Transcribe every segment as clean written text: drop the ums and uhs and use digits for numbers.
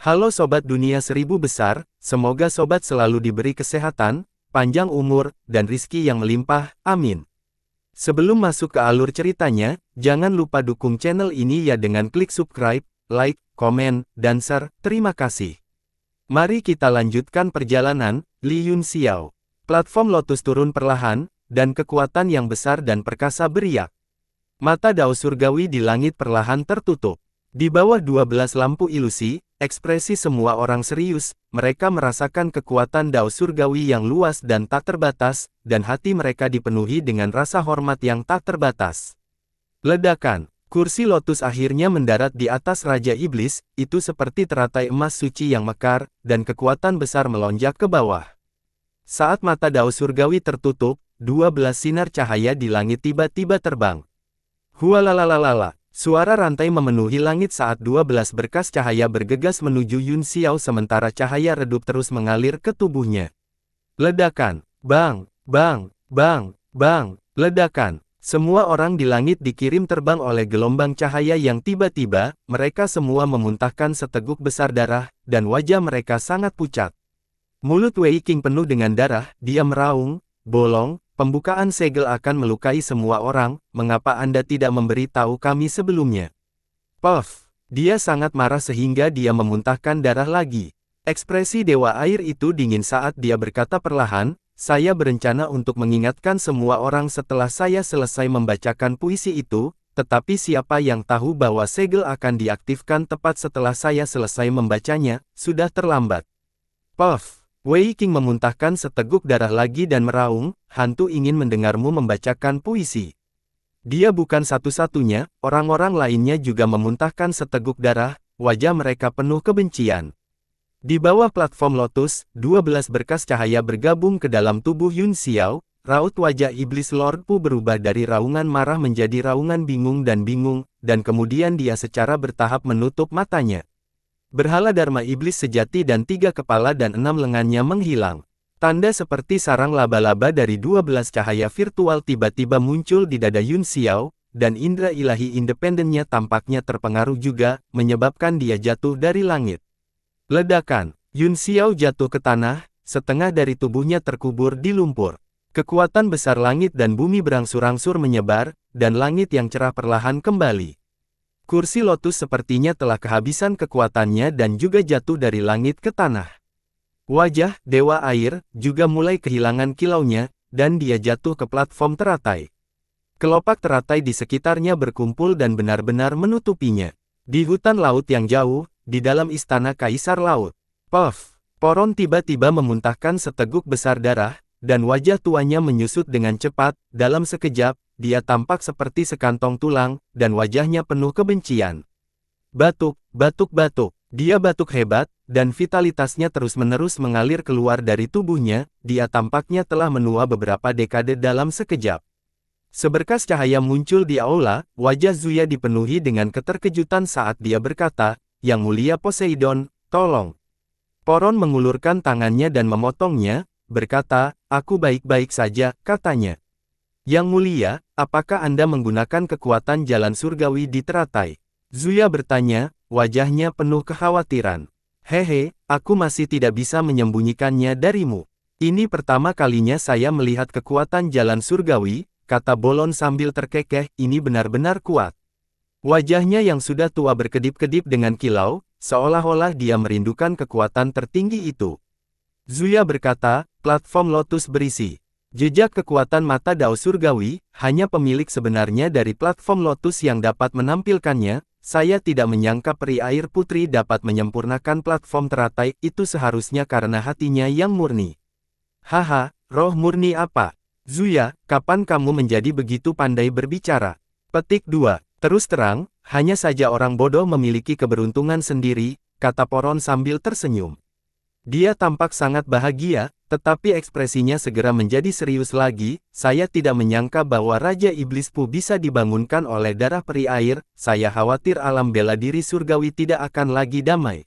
Halo Sobat Dunia Seribu Besar, semoga Sobat selalu diberi kesehatan, panjang umur, dan rizki yang melimpah, amin. Sebelum masuk ke alur ceritanya, jangan lupa dukung channel ini ya dengan klik subscribe, like, komen, dan share, terima kasih. Mari kita lanjutkan perjalanan, Li Yun Xiao. Platform lotus turun perlahan, dan kekuatan yang besar dan perkasa beriak. Mata Dao Surgawi di langit perlahan tertutup. Di bawah 12 lampu ilusi, ekspresi semua orang serius, mereka merasakan kekuatan Dao Surgawi yang luas dan tak terbatas, dan hati mereka dipenuhi dengan rasa hormat yang tak terbatas. Ledakan, kursi lotus akhirnya mendarat di atas Raja Iblis, itu seperti teratai emas suci yang mekar, dan kekuatan besar melonjak ke bawah. Saat mata Dao Surgawi tertutup, 12 sinar cahaya di langit tiba-tiba terbang. Hualalalala. Suara rantai memenuhi langit saat 12 berkas cahaya bergegas menuju Yun Xiao sementara cahaya redup terus mengalir ke tubuhnya. Ledakan. Bang, bang, bang, bang, ledakan. Semua orang di langit dikirim terbang oleh gelombang cahaya yang tiba-tiba, mereka semua memuntahkan seteguk besar darah, dan wajah mereka sangat pucat. Mulut Wei Qing penuh dengan darah, dia meraung, bolong. Pembukaan segel akan melukai semua orang, mengapa Anda tidak memberitahu kami sebelumnya? Puff, dia sangat marah sehingga dia memuntahkan darah lagi. Ekspresi Dewa Air itu dingin saat dia berkata perlahan, saya berencana untuk mengingatkan semua orang setelah saya selesai membacakan puisi itu, tetapi siapa yang tahu bahwa segel akan diaktifkan tepat setelah saya selesai membacanya, sudah terlambat. Puff. Wei Qing memuntahkan seteguk darah lagi dan meraung, hantu ingin mendengarmu membacakan puisi. Dia bukan satu-satunya, orang-orang lainnya juga memuntahkan seteguk darah, wajah mereka penuh kebencian. Di bawah platform lotus, 12 berkas cahaya bergabung ke dalam tubuh Yun Xiao, raut wajah iblis Lord Pu berubah dari raungan marah menjadi raungan bingung, dan kemudian dia secara bertahap menutup matanya. Berhala Dharma Iblis sejati dan 3 kepala dan 6 lengannya menghilang. Tanda seperti sarang laba-laba dari 12 cahaya virtual tiba-tiba muncul di dada Yun Xiao, dan indera ilahi independennya tampaknya terpengaruh juga, menyebabkan dia jatuh dari langit. Ledakan, Yun Xiao jatuh ke tanah, setengah dari tubuhnya terkubur di lumpur. Kekuatan besar langit dan bumi berangsur-angsur menyebar, dan langit yang cerah perlahan kembali. Kursi lotus sepertinya telah kehabisan kekuatannya dan juga jatuh dari langit ke tanah. Wajah Dewa Air juga mulai kehilangan kilaunya, dan dia jatuh ke platform teratai. Kelopak teratai di sekitarnya berkumpul dan benar-benar menutupinya. Di hutan laut yang jauh, di dalam istana Kaisar Laut. Puff! Poron tiba-tiba memuntahkan seteguk besar darah, dan wajah tuanya menyusut dengan cepat, dalam sekejap, dia tampak seperti sekantong tulang, dan wajahnya penuh kebencian. Batuk, batuk, batuk. Dia batuk hebat, dan vitalitasnya terus-menerus mengalir keluar dari tubuhnya, dia tampaknya telah menua beberapa dekade dalam sekejap. Seberkas cahaya muncul di aula, wajah Zuya dipenuhi dengan keterkejutan saat dia berkata, Yang Mulia Poseidon, tolong. Poron mengulurkan tangannya dan memotongnya, berkata, aku baik-baik saja, katanya. Yang Mulia, apakah Anda menggunakan kekuatan jalan surgawi di teratai? Zuya bertanya, wajahnya penuh kekhawatiran. Hehe, aku masih tidak bisa menyembunyikannya darimu. Ini pertama kalinya saya melihat kekuatan jalan surgawi, kata Bolon sambil terkekeh, ini benar-benar kuat. Wajahnya yang sudah tua berkedip-kedip dengan kilau, seolah-olah dia merindukan kekuatan tertinggi itu. Zuya berkata, platform lotus berisi jejak kekuatan mata Dao Surgawi, hanya pemilik sebenarnya dari platform lotus yang dapat menampilkannya. Saya tidak menyangka peri air putri dapat menyempurnakan platform teratai, itu seharusnya karena hatinya yang murni. Haha, roh murni apa? Zuya, kapan kamu menjadi begitu pandai berbicara? Petik 2. Terus terang, hanya saja orang bodoh memiliki keberuntungan sendiri, kata Poron sambil tersenyum. Dia tampak sangat bahagia, tetapi ekspresinya segera menjadi serius lagi. Saya tidak menyangka bahwa Raja Iblis Pu bisa dibangunkan oleh darah peri air, saya khawatir alam bela diri surgawi tidak akan lagi damai.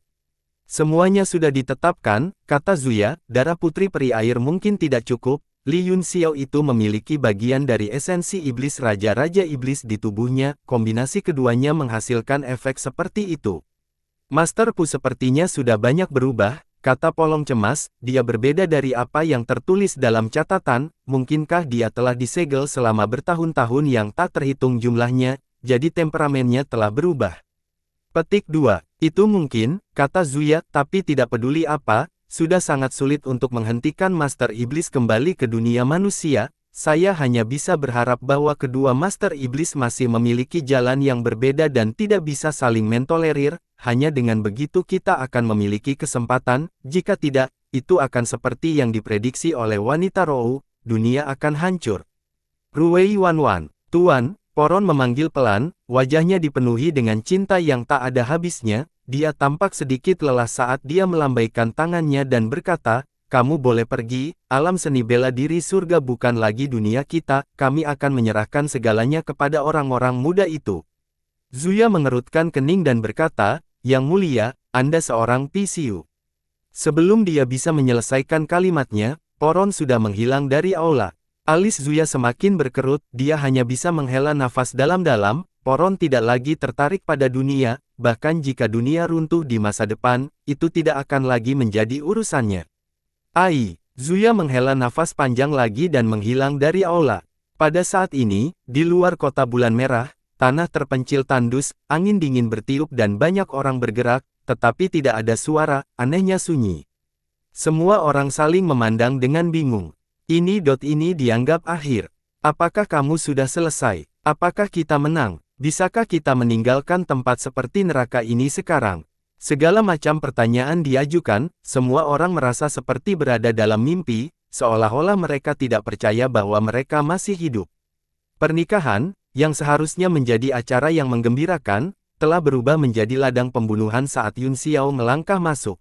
Semuanya sudah ditetapkan, kata Zuya, darah putri peri air mungkin tidak cukup, Li Yun Xiao itu memiliki bagian dari esensi iblis Raja-Raja Iblis di tubuhnya, kombinasi keduanya menghasilkan efek seperti itu. Master Pu sepertinya sudah banyak berubah, kata Polong cemas, dia berbeda dari apa yang tertulis dalam catatan, mungkinkah dia telah disegel selama bertahun-tahun yang tak terhitung jumlahnya, jadi temperamennya telah berubah. Petik 2. Itu mungkin, kata Zuya, tapi tidak peduli apa, sudah sangat sulit untuk menghentikan Master Iblis kembali ke dunia manusia, saya hanya bisa berharap bahwa kedua Master Iblis masih memiliki jalan yang berbeda dan tidak bisa saling mentolerir, hanya dengan begitu kita akan memiliki kesempatan, jika tidak, itu akan seperti yang diprediksi oleh wanita Rou, dunia akan hancur. Ruwei Wanwan, Tuan, Poron memanggil pelan, wajahnya dipenuhi dengan cinta yang tak ada habisnya, dia tampak sedikit lelah saat dia melambaikan tangannya dan berkata, kamu boleh pergi, alam seni bela diri surga bukan lagi dunia kita, kami akan menyerahkan segalanya kepada orang-orang muda itu. Zuya mengerutkan kening dan berkata, Yang mulia, Anda seorang PCU. Sebelum dia bisa menyelesaikan kalimatnya, Poron sudah menghilang dari aula. Alis Zuya semakin berkerut, dia hanya bisa menghela nafas dalam-dalam, Poron tidak lagi tertarik pada dunia, bahkan jika dunia runtuh di masa depan, itu tidak akan lagi menjadi urusannya. Ai, Zuya menghela nafas panjang lagi dan menghilang dari aula. Pada saat ini, di luar kota bulan merah, tanah terpencil tandus, angin dingin bertiup dan banyak orang bergerak, tetapi tidak ada suara, anehnya sunyi. Semua orang saling memandang dengan bingung. Ini dianggap akhir. Apakah kamu sudah selesai? Apakah kita menang? Bisakah kita meninggalkan tempat seperti neraka ini sekarang? Segala macam pertanyaan diajukan, semua orang merasa seperti berada dalam mimpi, seolah-olah mereka tidak percaya bahwa mereka masih hidup. Pernikahan, yang seharusnya menjadi acara yang menggembirakan, telah berubah menjadi ladang pembunuhan saat Yun Xiao melangkah masuk.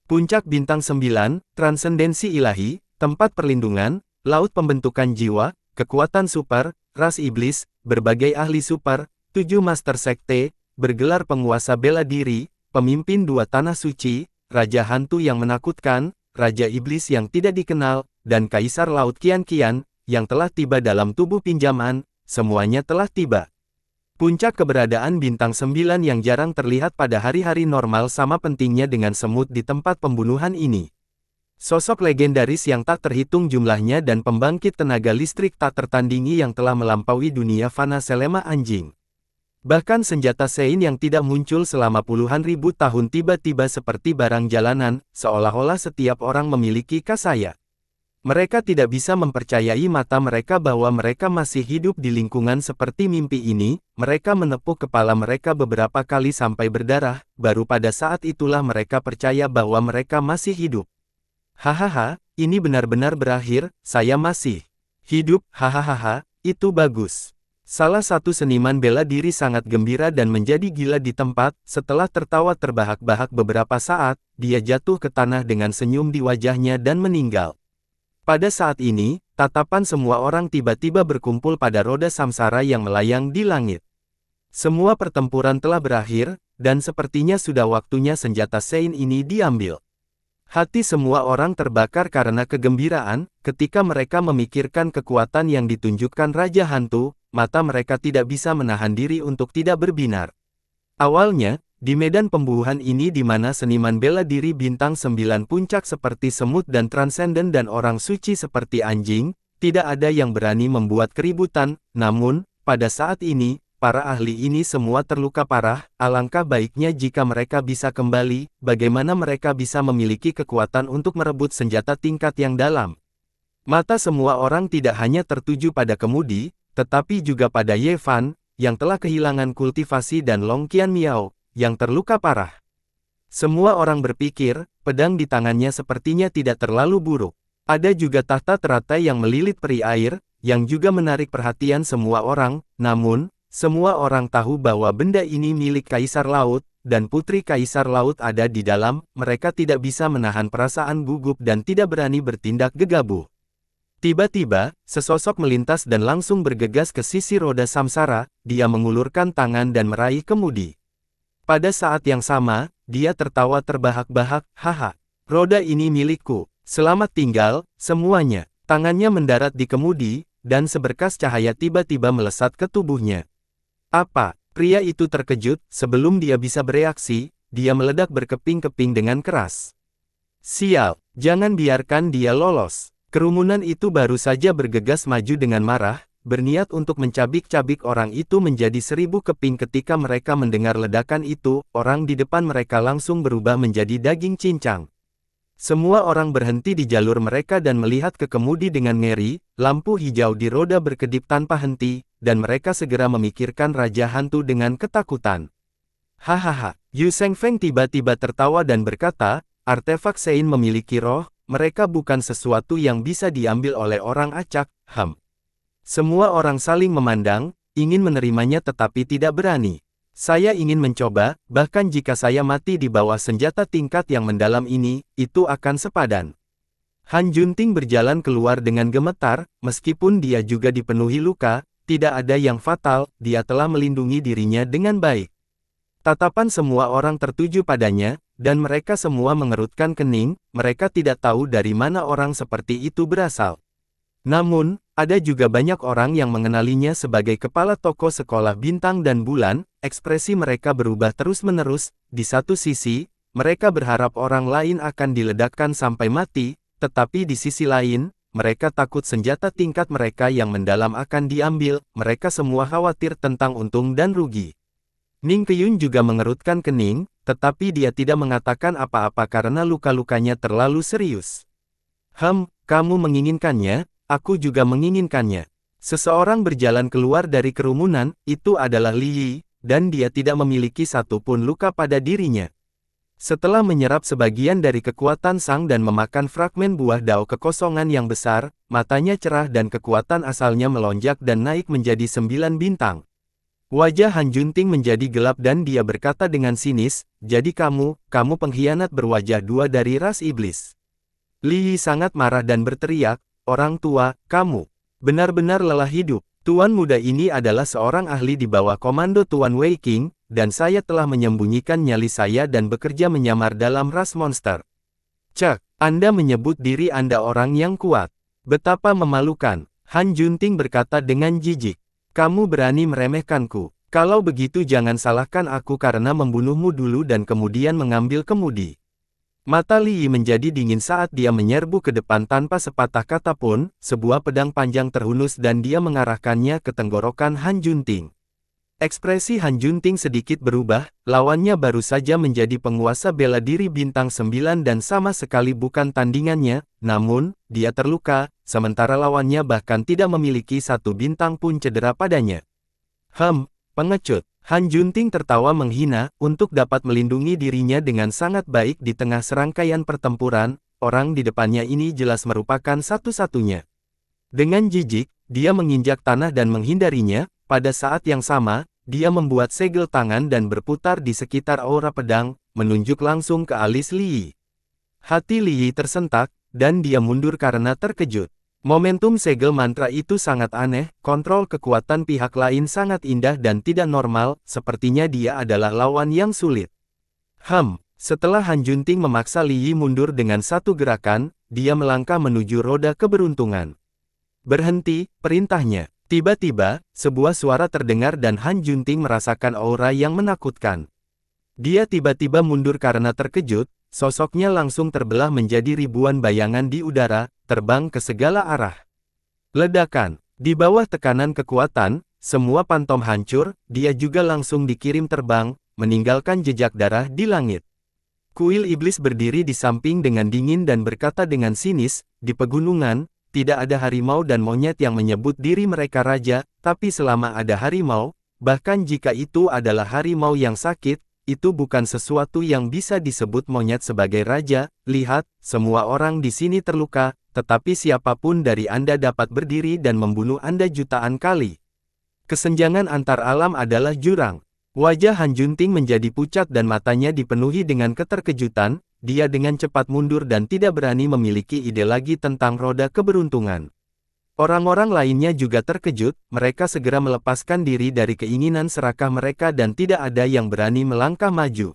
Puncak bintang 9, transendensi ilahi, tempat perlindungan, laut pembentukan jiwa, kekuatan super, ras iblis, berbagai ahli super, 7 master sekte, bergelar penguasa bela diri, pemimpin 2 tanah suci, raja hantu yang menakutkan, raja iblis yang tidak dikenal, dan kaisar laut Qian-Qian, yang telah tiba dalam tubuh pinjaman, semuanya telah tiba. Puncak keberadaan bintang 9 yang jarang terlihat pada hari-hari normal sama pentingnya dengan semut di tempat pembunuhan ini. Sosok legendaris yang tak terhitung jumlahnya dan pembangkit tenaga listrik tak tertandingi yang telah melampaui dunia fana selema anjing. Bahkan senjata Sein yang tidak muncul selama puluhan ribu tahun tiba-tiba seperti barang jalanan, seolah-olah setiap orang memiliki kasaya. Mereka tidak bisa mempercayai mata mereka bahwa mereka masih hidup di lingkungan seperti mimpi ini, mereka menepuk kepala mereka beberapa kali sampai berdarah, baru pada saat itulah mereka percaya bahwa mereka masih hidup. Hahaha, ini benar-benar berakhir, saya masih hidup, hahaha, itu bagus. Salah satu seniman bela diri sangat gembira dan menjadi gila di tempat, setelah tertawa terbahak-bahak beberapa saat, dia jatuh ke tanah dengan senyum di wajahnya dan meninggal. Pada saat ini, tatapan semua orang tiba-tiba berkumpul pada roda samsara yang melayang di langit. Semua pertempuran telah berakhir, dan sepertinya sudah waktunya senjata Sein ini diambil. Hati semua orang terbakar karena kegembiraan, ketika mereka memikirkan kekuatan yang ditunjukkan Raja Hantu, mata mereka tidak bisa menahan diri untuk tidak berbinar. Awalnya, di medan pembunuhan ini di mana seniman bela diri bintang 9 puncak seperti semut dan transenden dan orang suci seperti anjing, tidak ada yang berani membuat keributan, namun, pada saat ini, para ahli ini semua terluka parah, alangkah baiknya jika mereka bisa kembali, bagaimana mereka bisa memiliki kekuatan untuk merebut senjata tingkat yang dalam. Mata semua orang tidak hanya tertuju pada kemudi, tetapi juga pada Ye Fan, yang telah kehilangan kultivasi dan Long Qianmiao, yang terluka parah. Semua orang berpikir, pedang di tangannya sepertinya tidak terlalu buruk. Ada juga tahta teratai yang melilit peri air, yang juga menarik perhatian semua orang, namun, semua orang tahu bahwa benda ini milik Kaisar Laut, dan Putri Kaisar Laut ada di dalam, mereka tidak bisa menahan perasaan gugup dan tidak berani bertindak gegabah. Tiba-tiba, sesosok melintas dan langsung bergegas ke sisi roda samsara, dia mengulurkan tangan dan meraih kemudi. Pada saat yang sama, dia tertawa terbahak-bahak, haha, roda ini milikku, selamat tinggal, semuanya. Tangannya mendarat di kemudi, dan seberkas cahaya tiba-tiba melesat ke tubuhnya. Apa? Pria itu terkejut, sebelum dia bisa bereaksi, dia meledak berkeping-keping dengan keras. Sial, jangan biarkan dia lolos. Kerumunan itu baru saja bergegas maju dengan marah, berniat untuk mencabik-cabik orang itu menjadi 1000 keping. Ketika mereka mendengar ledakan itu, orang di depan mereka langsung berubah menjadi daging cincang. Semua orang berhenti di jalur mereka dan melihat ke kemudi dengan ngeri, lampu hijau di roda berkedip tanpa henti, dan mereka segera memikirkan Raja Hantu dengan ketakutan. Hahaha, Yu Shengfeng tiba-tiba tertawa dan berkata, artefak Sein memiliki roh, mereka bukan sesuatu yang bisa diambil oleh orang acak, Semua orang saling memandang, ingin menerimanya tetapi tidak berani. Saya ingin mencoba, bahkan jika saya mati di bawah senjata tingkat yang mendalam ini, itu akan sepadan. Han Junting berjalan keluar dengan gemetar, meskipun dia juga dipenuhi luka, tidak ada yang fatal, dia telah melindungi dirinya dengan baik. Tatapan semua orang tertuju padanya, dan mereka semua mengerutkan kening, mereka tidak tahu dari mana orang seperti itu berasal. Namun, ada juga banyak orang yang mengenalinya sebagai kepala toko sekolah bintang dan bulan, ekspresi mereka berubah terus-menerus, di satu sisi, mereka berharap orang lain akan diledakkan sampai mati, tetapi di sisi lain, mereka takut senjata tingkat mereka yang mendalam akan diambil, mereka semua khawatir tentang untung dan rugi. Ning Qiyun juga mengerutkan kening, tetapi dia tidak mengatakan apa-apa karena luka-lukanya terlalu serius. Kamu menginginkannya, aku juga menginginkannya. Seseorang berjalan keluar dari kerumunan, itu adalah Li Yi, dan dia tidak memiliki satupun luka pada dirinya. Setelah menyerap sebagian dari kekuatan sang dan memakan fragmen buah dao kekosongan yang besar, matanya cerah dan kekuatan asalnya melonjak dan naik menjadi 9 bintang. Wajah Han Junting menjadi gelap dan dia berkata dengan sinis, jadi kamu pengkhianat berwajah dua dari ras iblis. Li Yi sangat marah dan berteriak, orang tua, kamu benar-benar lelah hidup. Tuan muda ini adalah seorang ahli di bawah komando Tuan Wei Qing, dan saya telah menyembunyikan nyali saya dan bekerja menyamar dalam ras monster. Cek, Anda menyebut diri Anda orang yang kuat. Betapa memalukan, Han Junting berkata dengan jijik. Kamu berani meremehkanku. Kalau begitu jangan salahkan aku karena membunuhmu dulu dan kemudian mengambil kemudi. Mata Li Yi menjadi dingin saat dia menyerbu ke depan tanpa sepatah kata pun, sebuah pedang panjang terhunus dan dia mengarahkannya ke tenggorokan Han Junting. Ekspresi Han Junting sedikit berubah, lawannya baru saja menjadi penguasa bela diri bintang 9 dan sama sekali bukan tandingannya, namun, dia terluka, sementara lawannya bahkan tidak memiliki satu bintang pun cedera padanya. Pengecut. Han Junting tertawa menghina, untuk dapat melindungi dirinya dengan sangat baik di tengah serangkaian pertempuran, orang di depannya ini jelas merupakan satu-satunya. Dengan jijik, dia menginjak tanah dan menghindarinya, pada saat yang sama, dia membuat segel tangan dan berputar di sekitar aura pedang, menunjuk langsung ke alis Li Yi. Hati Li Yi tersentak, dan dia mundur karena terkejut. Momentum segel mantra itu sangat aneh, kontrol kekuatan pihak lain sangat indah dan tidak normal, sepertinya dia adalah lawan yang sulit. Setelah Han Junting memaksa Li Yi mundur dengan satu gerakan, dia melangkah menuju roda keberuntungan. Berhenti, perintahnya. Tiba-tiba, sebuah suara terdengar dan Han Junting merasakan aura yang menakutkan. Dia tiba-tiba mundur karena terkejut, sosoknya langsung terbelah menjadi ribuan bayangan di udara, terbang ke segala arah. Ledakan. Di bawah tekanan kekuatan, semua pantom hancur, dia juga langsung dikirim terbang, meninggalkan jejak darah di langit. Kuil iblis berdiri di samping dengan dingin dan berkata dengan sinis, di pegunungan, tidak ada harimau dan monyet yang menyebut diri mereka raja, tapi selama ada harimau, bahkan jika itu adalah harimau yang sakit, itu bukan sesuatu yang bisa disebut monyet sebagai raja. Lihat, semua orang di sini terluka, tetapi siapapun dari Anda dapat berdiri dan membunuh Anda jutaan kali. Kesenjangan antar alam adalah jurang. Wajah Han Junting menjadi pucat dan matanya dipenuhi dengan keterkejutan, dia dengan cepat mundur dan tidak berani memiliki ide lagi tentang roda keberuntungan. Orang-orang lainnya juga terkejut, mereka segera melepaskan diri dari keinginan serakah mereka dan tidak ada yang berani melangkah maju.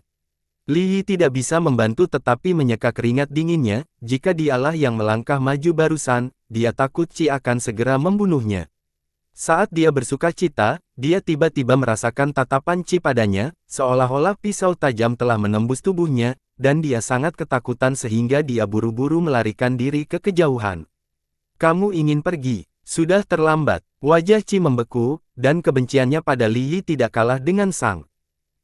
Li Yi tidak bisa membantu tetapi menyeka keringat dinginnya, jika dialah yang melangkah maju barusan, dia takut Qi akan segera membunuhnya. Saat dia bersuka cita, dia tiba-tiba merasakan tatapan Qi padanya, seolah-olah pisau tajam telah menembus tubuhnya, dan dia sangat ketakutan sehingga dia buru-buru melarikan diri ke kejauhan. Kamu ingin pergi? Sudah terlambat. Wajah Qi membeku, dan kebenciannya pada Li Yi tidak kalah dengan sang.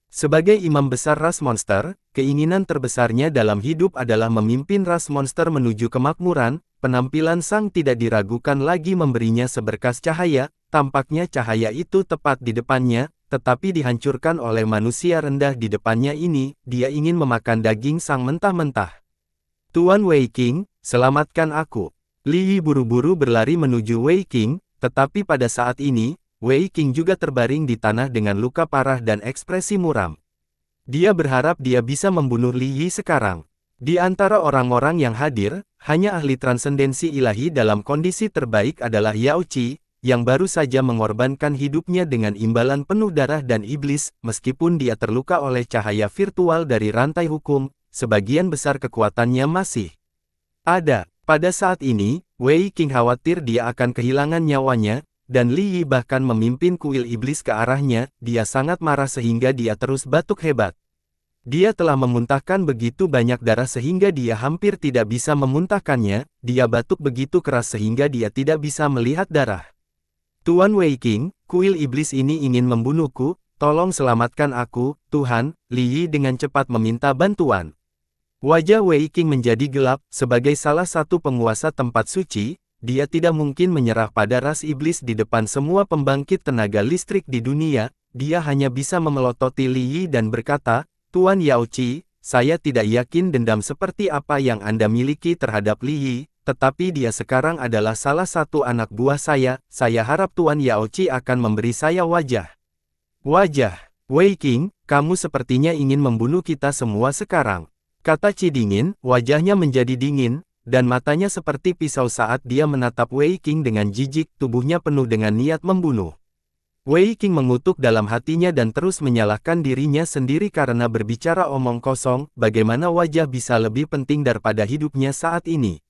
Sebagai imam besar ras monster, keinginan terbesarnya dalam hidup adalah memimpin ras monster menuju kemakmuran. Penampilan sang tidak diragukan lagi memberinya seberkas cahaya, tampaknya cahaya itu tepat di depannya, tetapi dihancurkan oleh manusia rendah di depannya ini, dia ingin memakan daging sang mentah-mentah. Tuan Wei Qing, selamatkan aku. Li Yi buru-buru berlari menuju Wei Qing, tetapi pada saat ini, Wei Qing juga terbaring di tanah dengan luka parah dan ekspresi muram. Dia berharap dia bisa membunuh Li Yi sekarang. Di antara orang-orang yang hadir, hanya ahli transendensi ilahi dalam kondisi terbaik adalah Yao Qi, yang baru saja mengorbankan hidupnya dengan imbalan penuh darah dan iblis, meskipun dia terluka oleh cahaya virtual dari rantai hukum, sebagian besar kekuatannya masih ada. Pada saat ini, Wei Qing khawatir dia akan kehilangan nyawanya, dan Li Yi bahkan memimpin kuil iblis ke arahnya. Dia sangat marah sehingga dia terus batuk hebat. Dia telah memuntahkan begitu banyak darah sehingga dia hampir tidak bisa memuntahkannya, dia batuk begitu keras sehingga dia tidak bisa melihat darah. Tuan Wei Qing, kuil iblis ini ingin membunuhku, tolong selamatkan aku, Tuhan. Li Yi dengan cepat meminta bantuan. Wajah Wei Qing menjadi gelap, sebagai salah satu penguasa tempat suci, dia tidak mungkin menyerah pada ras iblis di depan semua pembangkit tenaga listrik di dunia. Dia hanya bisa memelototi Li Yi dan berkata, Tuan Yao Qi, saya tidak yakin dendam seperti apa yang Anda miliki terhadap Li Yi, tetapi dia sekarang adalah salah satu anak buah saya harap Tuan Yao Qi akan memberi saya wajah. Wajah, Wei Qing, kamu sepertinya ingin membunuh kita semua sekarang. Kata Qi dingin, wajahnya menjadi dingin, dan matanya seperti pisau saat dia menatap Wei Qing dengan jijik, tubuhnya penuh dengan niat membunuh. Wei Qing mengutuk dalam hatinya dan terus menyalahkan dirinya sendiri karena berbicara omong kosong, bagaimana wajah bisa lebih penting daripada hidupnya saat ini.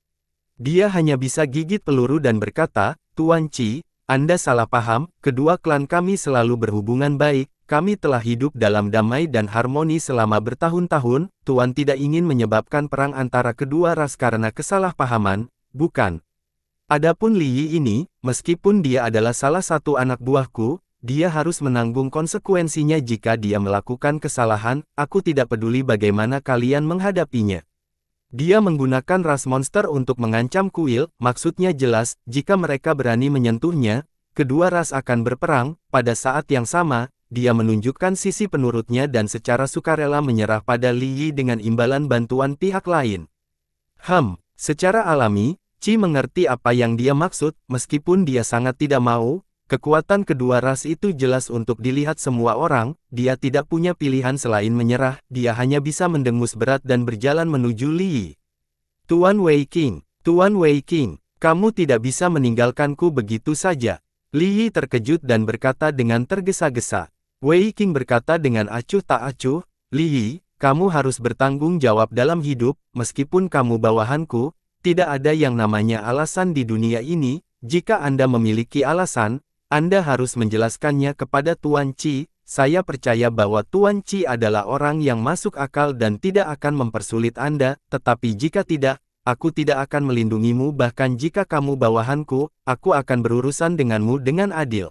Dia hanya bisa gigit peluru dan berkata, Tuan Qi, Anda salah paham, kedua klan kami selalu berhubungan baik, kami telah hidup dalam damai dan harmoni selama bertahun-tahun, Tuan tidak ingin menyebabkan perang antara kedua ras karena kesalahpahaman, bukan? Adapun Li Yi ini, meskipun dia adalah salah satu anak buahku, dia harus menanggung konsekuensinya jika dia melakukan kesalahan, aku tidak peduli bagaimana kalian menghadapinya. Dia menggunakan ras monster untuk mengancam kuil, maksudnya jelas, jika mereka berani menyentuhnya, kedua ras akan berperang. Pada saat yang sama, dia menunjukkan sisi penurutnya dan secara sukarela menyerah pada Li Yi dengan imbalan bantuan pihak lain. Secara alami, Qi mengerti apa yang dia maksud, meskipun dia sangat tidak mau, kekuatan kedua ras itu jelas untuk dilihat semua orang, dia tidak punya pilihan selain menyerah, dia hanya bisa mendengus berat dan berjalan menuju Li Yi. Tuan Wei Qing, kamu tidak bisa meninggalkanku begitu saja. Li Yi terkejut dan berkata dengan tergesa-gesa. Wei Qing berkata dengan acuh tak acuh, Li Yi, kamu harus bertanggung jawab dalam hidup, meskipun kamu bawahanku, tidak ada yang namanya alasan di dunia ini, jika Anda memiliki alasan, Anda harus menjelaskannya kepada Tuan Qi. Saya percaya bahwa Tuan Qi adalah orang yang masuk akal dan tidak akan mempersulit Anda, tetapi jika tidak, aku tidak akan melindungimu bahkan jika kamu bawahanku, aku akan berurusan denganmu dengan adil.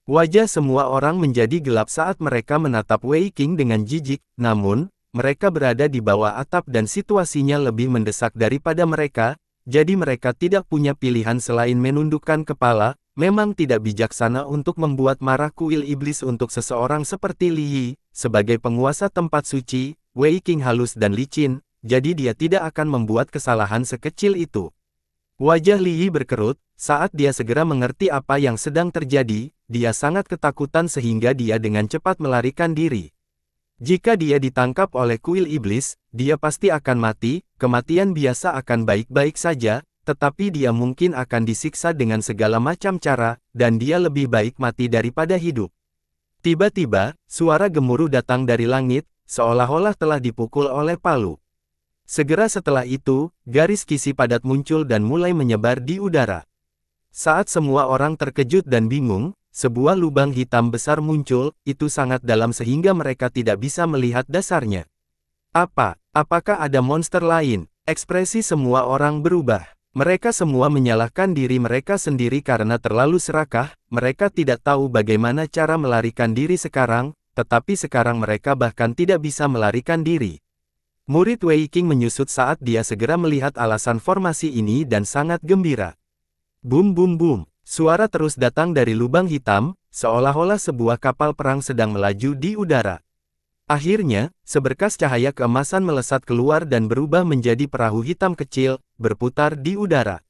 Wajah semua orang menjadi gelap saat mereka menatap Wei Qing dengan jijik, namun, mereka berada di bawah atap dan situasinya lebih mendesak daripada mereka, jadi mereka tidak punya pilihan selain menundukkan kepala. Memang tidak bijaksana untuk membuat marah kuil iblis untuk seseorang seperti Li Yi, sebagai penguasa tempat suci, Wei Qing halus dan licin, jadi dia tidak akan membuat kesalahan sekecil itu. Wajah Li Yi berkerut, saat dia segera mengerti apa yang sedang terjadi, dia sangat ketakutan sehingga dia dengan cepat melarikan diri. Jika dia ditangkap oleh kuil iblis, dia pasti akan mati, kematian biasa akan baik-baik saja, tetapi dia mungkin akan disiksa dengan segala macam cara, dan dia lebih baik mati daripada hidup. Tiba-tiba, suara gemuruh datang dari langit, seolah-olah telah dipukul oleh palu. Segera setelah itu, garis kisi padat muncul dan mulai menyebar di udara. Saat semua orang terkejut dan bingung, sebuah lubang hitam besar muncul, itu sangat dalam sehingga mereka tidak bisa melihat dasarnya. Apakah ada monster lain? Ekspresi semua orang berubah. Mereka semua menyalahkan diri mereka sendiri karena terlalu serakah, mereka tidak tahu bagaimana cara melarikan diri sekarang, tetapi sekarang mereka bahkan tidak bisa melarikan diri. Murid Wei Qing menyusut saat dia segera melihat alasan formasi ini dan sangat gembira. Bum bum bum, suara terus datang dari lubang hitam, seolah-olah sebuah kapal perang sedang melaju di udara. Akhirnya, seberkas cahaya keemasan melesat keluar dan berubah menjadi perahu hitam kecil, berputar di udara.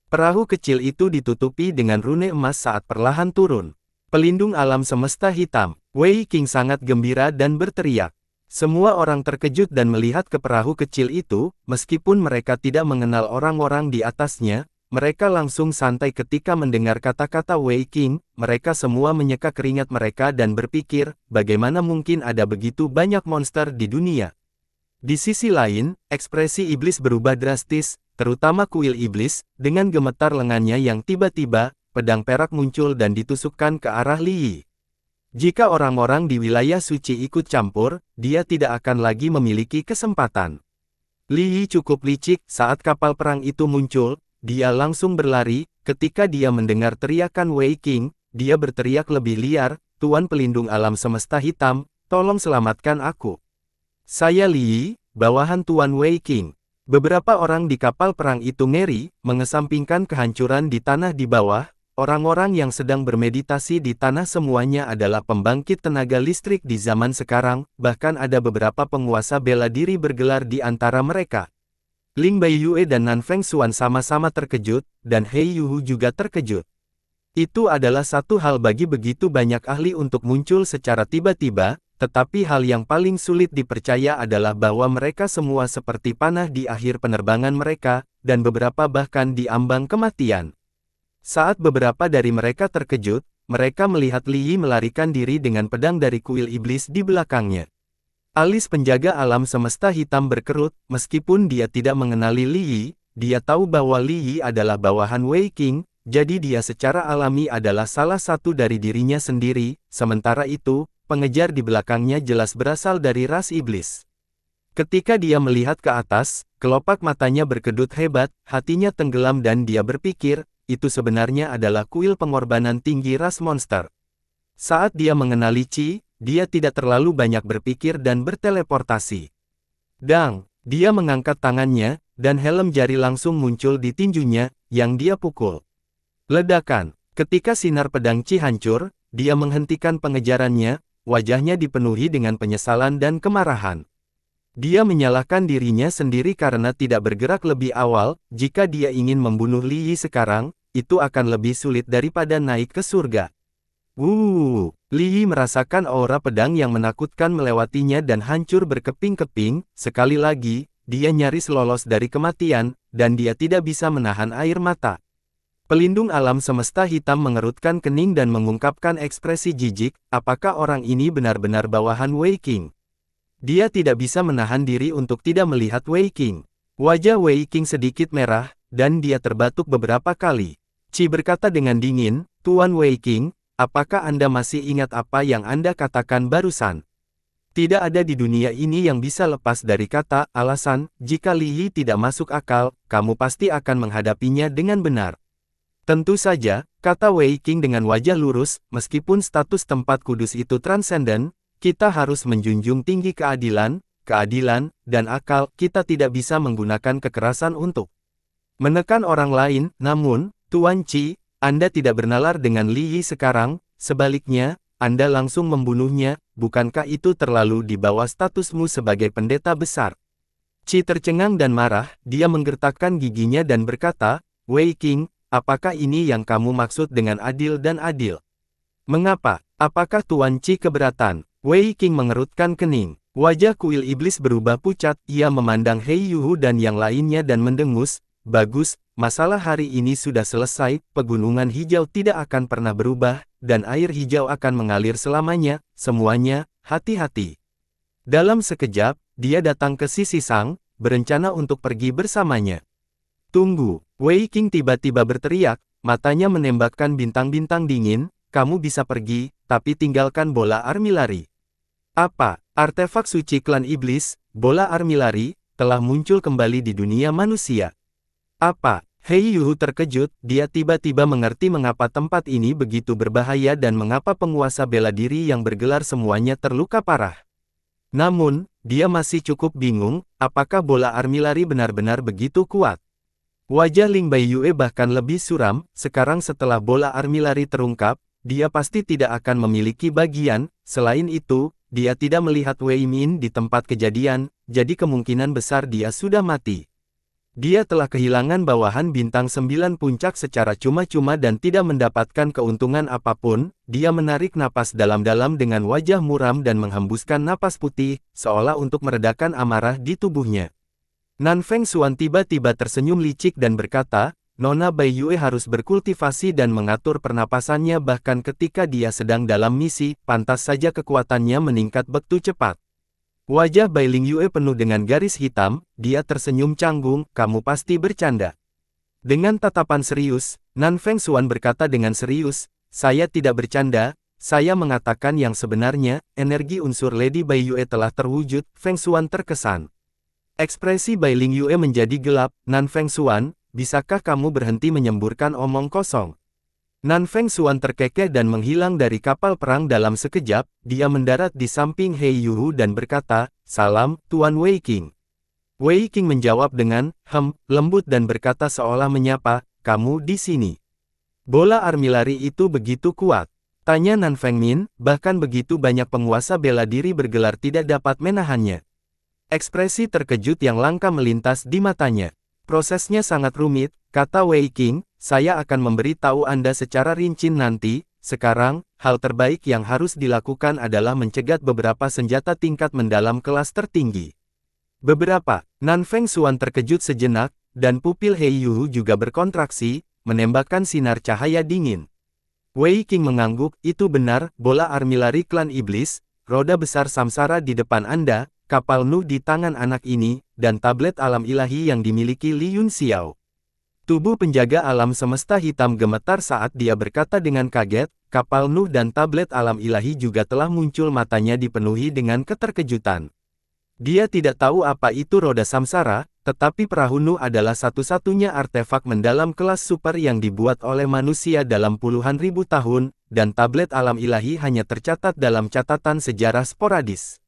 Perahu kecil itu ditutupi dengan rune emas saat perlahan turun. Pelindung alam semesta hitam, Wei Qing sangat gembira dan berteriak. Semua orang terkejut dan melihat ke perahu kecil itu, meskipun mereka tidak mengenal orang-orang di atasnya. Mereka langsung santai ketika mendengar kata-kata Wei Qing, mereka semua menyeka keringat mereka dan berpikir, bagaimana mungkin ada begitu banyak monster di dunia. Di sisi lain, ekspresi iblis berubah drastis, terutama kuil iblis, dengan gemetar lengannya yang tiba-tiba, pedang perak muncul dan ditusukkan ke arah Li Yi. Jika orang-orang di wilayah suci ikut campur, dia tidak akan lagi memiliki kesempatan. Li Yi cukup licik saat kapal perang itu muncul. Dia langsung berlari, ketika dia mendengar teriakan Wei Qing, dia berteriak lebih liar, Tuan Pelindung Alam Semesta Hitam, tolong selamatkan aku. Saya Li Yi, bawahan Tuan Wei Qing. Beberapa orang di kapal perang itu ngeri, mengesampingkan kehancuran di tanah di bawah, orang-orang yang sedang bermeditasi di tanah semuanya adalah pembangkit tenaga listrik di zaman sekarang, bahkan ada beberapa penguasa bela diri bergelar di antara mereka. Ling Baiyue dan Nan Fengxuan sama-sama terkejut, dan He Yuhu juga terkejut. Itu adalah satu hal bagi begitu banyak ahli untuk muncul secara tiba-tiba, tetapi hal yang paling sulit dipercaya adalah bahwa mereka semua seperti panah di akhir penerbangan mereka, dan beberapa bahkan di ambang kematian. Saat beberapa dari mereka terkejut, mereka melihat Li Yi melarikan diri dengan pedang dari kuil iblis di belakangnya. Alis penjaga alam semesta hitam berkerut, meskipun dia tidak mengenali Li Yi, dia tahu bahwa Li Yi adalah bawahan Wei Qing, jadi dia secara alami adalah salah satu dari dirinya sendiri, sementara itu, pengejar di belakangnya jelas berasal dari ras iblis. Ketika dia melihat ke atas, kelopak matanya berkedut hebat, hatinya tenggelam dan dia berpikir, itu sebenarnya adalah kuil pengorbanan tinggi ras monster. Saat dia mengenali Qi, dia tidak terlalu banyak berpikir dan berteleportasi. Dang, dia mengangkat tangannya, dan helm jari langsung muncul di tinjunya, yang dia pukul. Ledakan, ketika sinar pedang Qi hancur, dia menghentikan pengejarannya, wajahnya dipenuhi dengan penyesalan dan kemarahan. Dia menyalahkan dirinya sendiri karena tidak bergerak lebih awal, jika dia ingin membunuh Li Yi sekarang, itu akan lebih sulit daripada naik ke surga. Li Yi merasakan aura pedang yang menakutkan melewatinya dan hancur berkeping-keping, sekali lagi, dia nyaris lolos dari kematian, dan dia tidak bisa menahan air mata. Pelindung alam semesta hitam mengerutkan kening dan mengungkapkan ekspresi jijik, apakah orang ini benar-benar bawahan Wei Qing? Dia tidak bisa menahan diri untuk tidak melihat Wei Qing. Wajah Wei Qing sedikit merah, dan dia terbatuk beberapa kali. Qi berkata dengan dingin, Tuan Wei Qing, apakah Anda masih ingat apa yang Anda katakan barusan? Tidak ada di dunia ini yang bisa lepas dari kata alasan, jika Li Yi tidak masuk akal, kamu pasti akan menghadapinya dengan benar. Tentu saja, kata Wei Qing dengan wajah lurus, meskipun status tempat kudus itu transenden, kita harus menjunjung tinggi keadilan, dan akal, kita tidak bisa menggunakan kekerasan untuk menekan orang lain, namun, Tuan Qi, Anda tidak bernalar dengan Li Yi sekarang, sebaliknya, Anda langsung membunuhnya, bukankah itu terlalu di bawah statusmu sebagai pendeta besar? Qi tercengang dan marah, dia menggertakkan giginya dan berkata, Wei Qing, apakah ini yang kamu maksud dengan adil dan adil? Mengapa? Apakah Tuan Qi keberatan? Wei Qing mengerutkan kening. Wajah kuil iblis berubah pucat, ia memandang He Yuhu dan yang lainnya dan mendengus, bagus, masalah hari ini sudah selesai, pegunungan hijau tidak akan pernah berubah, dan air hijau akan mengalir selamanya, semuanya, hati-hati. Dalam sekejap, dia datang ke sisi Sang, berencana untuk pergi bersamanya. Tunggu, Wei Qing tiba-tiba berteriak, matanya menembakkan bintang-bintang dingin, kamu bisa pergi, tapi tinggalkan bola armilari. Apa? Artefak suci klan iblis, bola armilari, telah muncul kembali di dunia manusia. Apa? Hei Yuhu terkejut, dia tiba-tiba mengerti mengapa tempat ini begitu berbahaya dan mengapa penguasa bela diri yang bergelar semuanya terluka parah. Namun, dia masih cukup bingung, apakah bola armilari benar-benar begitu kuat. Wajah Ling Baiyue bahkan lebih suram, sekarang setelah bola armilari terungkap, dia pasti tidak akan memiliki bagian, selain itu, dia tidak melihat Wei Min di tempat kejadian, jadi kemungkinan besar dia sudah mati. Dia telah kehilangan bawahan bintang 9 puncak secara cuma-cuma dan tidak mendapatkan keuntungan apapun. Dia menarik napas dalam-dalam dengan wajah muram dan menghembuskan napas putih, seolah untuk meredakan amarah di tubuhnya. Nan Feng Xuan tiba-tiba tersenyum licik dan berkata, Nona Baiyue harus berkultivasi dan mengatur pernapasannya bahkan ketika dia sedang dalam misi, pantas saja kekuatannya meningkat begitu cepat. Wajah Bai Lingyue penuh dengan garis hitam, dia tersenyum canggung, kamu pasti bercanda. Dengan tatapan serius, Nan Feng Xuan berkata dengan serius, saya tidak bercanda, saya mengatakan yang sebenarnya, energi unsur Lady Baiyue telah terwujud. Feng Xuan terkesan. Ekspresi Bai Lingyue menjadi gelap, Nan Feng Xuan, bisakah kamu berhenti menyemburkan omong kosong? Nan Feng Xuan terkekeh dan menghilang dari kapal perang dalam sekejap, dia mendarat di samping Hei Yuhu dan berkata, salam, Tuan Wei Qing. Wei Qing menjawab dengan, lembut dan berkata seolah menyapa, kamu di sini. Bola armilari itu begitu kuat. Tanya Nan Feng Min, bahkan begitu banyak penguasa bela diri bergelar tidak dapat menahannya. Ekspresi terkejut yang langka melintas di matanya. Prosesnya sangat rumit, kata Wei Qing, saya akan memberi tahu Anda secara rinci nanti. Sekarang, hal terbaik yang harus dilakukan adalah mencegat beberapa senjata tingkat mendalam kelas tertinggi. Beberapa, Nan Feng Xuan terkejut sejenak, dan pupil Hei Yuhu juga berkontraksi, menembakkan sinar cahaya dingin. Wei Qing mengangguk, itu benar, bola armilari klan iblis, roda besar samsara di depan Anda, kapal Nuh di tangan anak ini, dan tablet alam ilahi yang dimiliki Li Yun Xiao. Tubuh penjaga alam semesta hitam gemetar saat dia berkata dengan kaget, kapal Nuh dan tablet alam ilahi juga telah muncul matanya dipenuhi dengan keterkejutan. Dia tidak tahu apa itu roda samsara, tetapi perahu Nuh adalah satu-satunya artefak mendalam kelas super yang dibuat oleh manusia dalam puluhan ribu tahun, dan tablet alam ilahi hanya tercatat dalam catatan sejarah sporadis.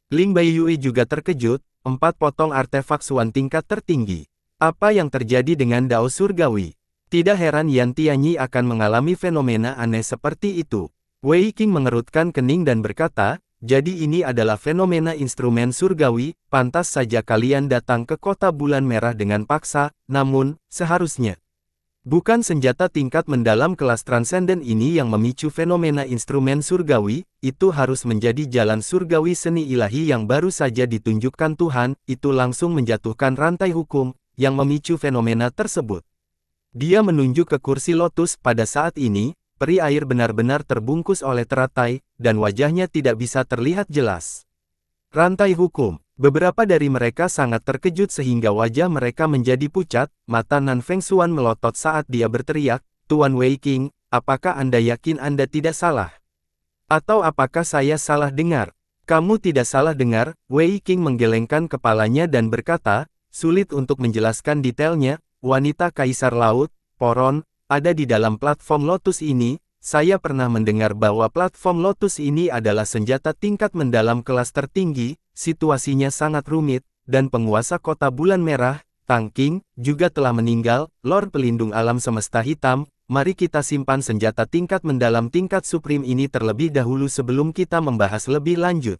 Ling Baiyue juga terkejut, 4 potong artefak Xuan tingkat tertinggi. Apa yang terjadi dengan Dao Surgawi? Tidak heran Yan Tianyi akan mengalami fenomena aneh seperti itu. Wei Qing mengerutkan kening dan berkata, jadi ini adalah fenomena instrumen surgawi, pantas saja kalian datang ke kota bulan merah dengan paksa, namun, seharusnya. Bukan senjata tingkat mendalam kelas transenden ini yang memicu fenomena instrumen surgawi, itu harus menjadi jalan surgawi seni ilahi yang baru saja ditunjukkan Tuhan, itu langsung menjatuhkan rantai hukum yang memicu fenomena tersebut. Dia menunjuk ke kursi lotus pada saat ini, peri air benar-benar terbungkus oleh teratai, dan wajahnya tidak bisa terlihat jelas. Rantai hukum. Beberapa dari mereka sangat terkejut sehingga wajah mereka menjadi pucat, mata Nan Feng Xuan melotot saat dia berteriak, Tuan Wei Qing, apakah Anda yakin Anda tidak salah? Atau apakah saya salah dengar? Kamu tidak salah dengar, Wei Qing menggelengkan kepalanya dan berkata, sulit untuk menjelaskan detailnya, wanita kaisar laut, Poron, ada di dalam platform Lotus ini. Saya pernah mendengar bahwa platform Lotus ini adalah senjata tingkat mendalam kelas tertinggi, situasinya sangat rumit, dan penguasa kota bulan merah, Tang Qing, juga telah meninggal. Lord pelindung alam semesta hitam, mari kita simpan senjata tingkat mendalam tingkat supreme ini terlebih dahulu sebelum kita membahas lebih lanjut.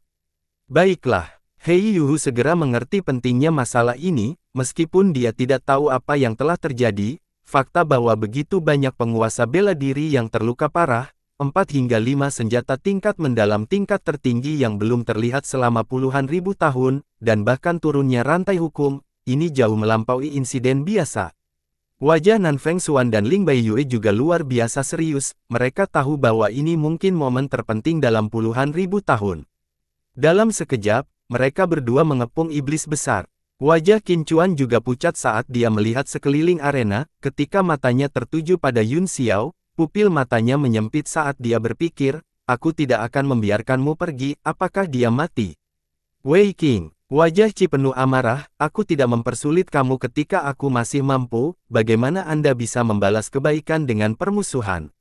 Baiklah. Hei Yuhu segera mengerti pentingnya masalah ini, meskipun dia tidak tahu apa yang telah terjadi, fakta bahwa begitu banyak penguasa bela diri yang terluka parah, 4 hingga 5 senjata tingkat mendalam tingkat tertinggi yang belum terlihat selama puluhan ribu tahun, dan bahkan turunnya rantai hukum, ini jauh melampaui insiden biasa. Wajah Nan Feng Xuan dan Ling Baiyue juga luar biasa serius, mereka tahu bahwa ini mungkin momen terpenting dalam puluhan ribu tahun. Dalam sekejap, mereka berdua mengepung iblis besar. Wajah Qin Chuan juga pucat saat dia melihat sekeliling arena, ketika matanya tertuju pada Yun Xiao, pupil matanya menyempit saat dia berpikir, aku tidak akan membiarkanmu pergi, apakah dia mati? Wei Qing, wajah Qi penuh amarah, aku tidak mempersulit kamu ketika aku masih mampu, bagaimana Anda bisa membalas kebaikan dengan permusuhan?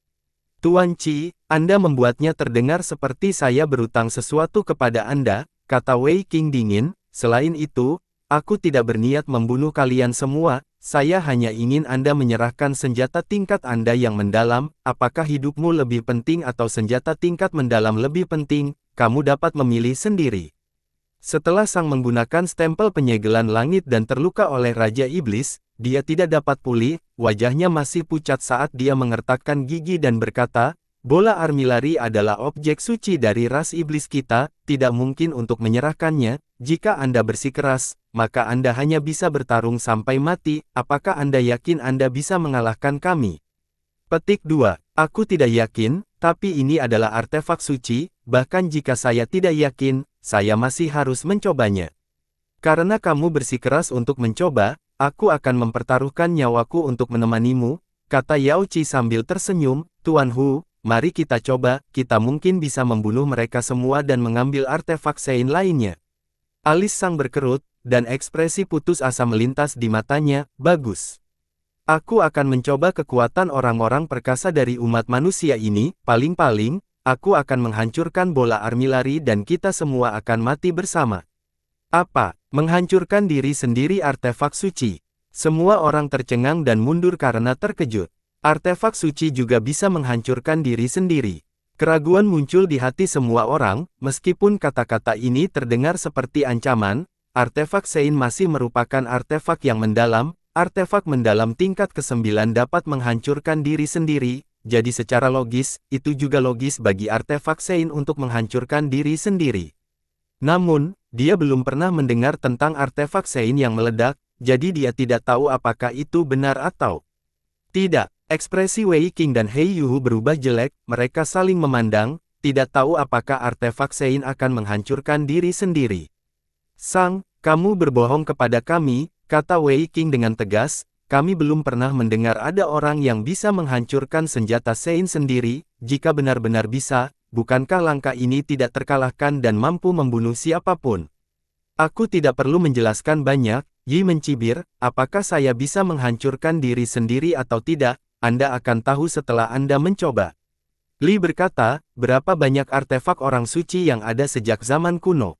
Tuan Qi, Anda membuatnya terdengar seperti saya berutang sesuatu kepada Anda, kata Wei Qing dingin, selain itu, aku tidak berniat membunuh kalian semua, saya hanya ingin Anda menyerahkan senjata tingkat Anda yang mendalam, apakah hidupmu lebih penting atau senjata tingkat mendalam lebih penting, kamu dapat memilih sendiri. Setelah sang menggunakan stempel penyegelan langit dan terluka oleh Raja Iblis, dia tidak dapat pulih, wajahnya masih pucat saat dia mengertakkan gigi dan berkata, bola armilari adalah objek suci dari ras iblis kita, tidak mungkin untuk menyerahkannya, jika Anda bersikeras, maka Anda hanya bisa bertarung sampai mati, apakah Anda yakin Anda bisa mengalahkan kami? Petik 2. Aku tidak yakin, tapi ini adalah artefak suci, bahkan jika saya tidak yakin, saya masih harus mencobanya. Karena kamu bersikeras untuk mencoba, aku akan mempertaruhkan nyawaku untuk menemanimu, kata Yao Qi sambil tersenyum, Tuan Hu, mari kita coba, kita mungkin bisa membunuh mereka semua dan mengambil artefak Sein lainnya. Alis sang berkerut, dan ekspresi putus asa melintas di matanya, bagus. Aku akan mencoba kekuatan orang-orang perkasa dari umat manusia ini, paling-paling, aku akan menghancurkan bola armilari dan kita semua akan mati bersama. Apa? Menghancurkan diri sendiri artefak suci. Semua orang tercengang dan mundur karena terkejut. Artefak suci juga bisa menghancurkan diri sendiri. Keraguan muncul di hati semua orang, meskipun kata-kata ini terdengar seperti ancaman, artefak Sein masih merupakan artefak yang mendalam, artefak mendalam tingkat ke-9 dapat menghancurkan diri sendiri, jadi secara logis, itu juga logis bagi artefak Sein untuk menghancurkan diri sendiri. Namun, dia belum pernah mendengar tentang artefak Sein yang meledak, jadi dia tidak tahu apakah itu benar atau tidak. Ekspresi Wei Qing dan Hei Yuhu berubah jelek, mereka saling memandang, tidak tahu apakah artefak Sein akan menghancurkan diri sendiri. Sang, kamu berbohong kepada kami, kata Wei Qing dengan tegas, kami belum pernah mendengar ada orang yang bisa menghancurkan senjata Sein sendiri, jika benar-benar bisa, bukankah langkah ini tidak terkalahkan dan mampu membunuh siapapun? Aku tidak perlu menjelaskan banyak, Yi mencibir, apakah saya bisa menghancurkan diri sendiri atau tidak, Anda akan tahu setelah Anda mencoba. Li berkata, berapa banyak artefak orang suci yang ada sejak zaman kuno.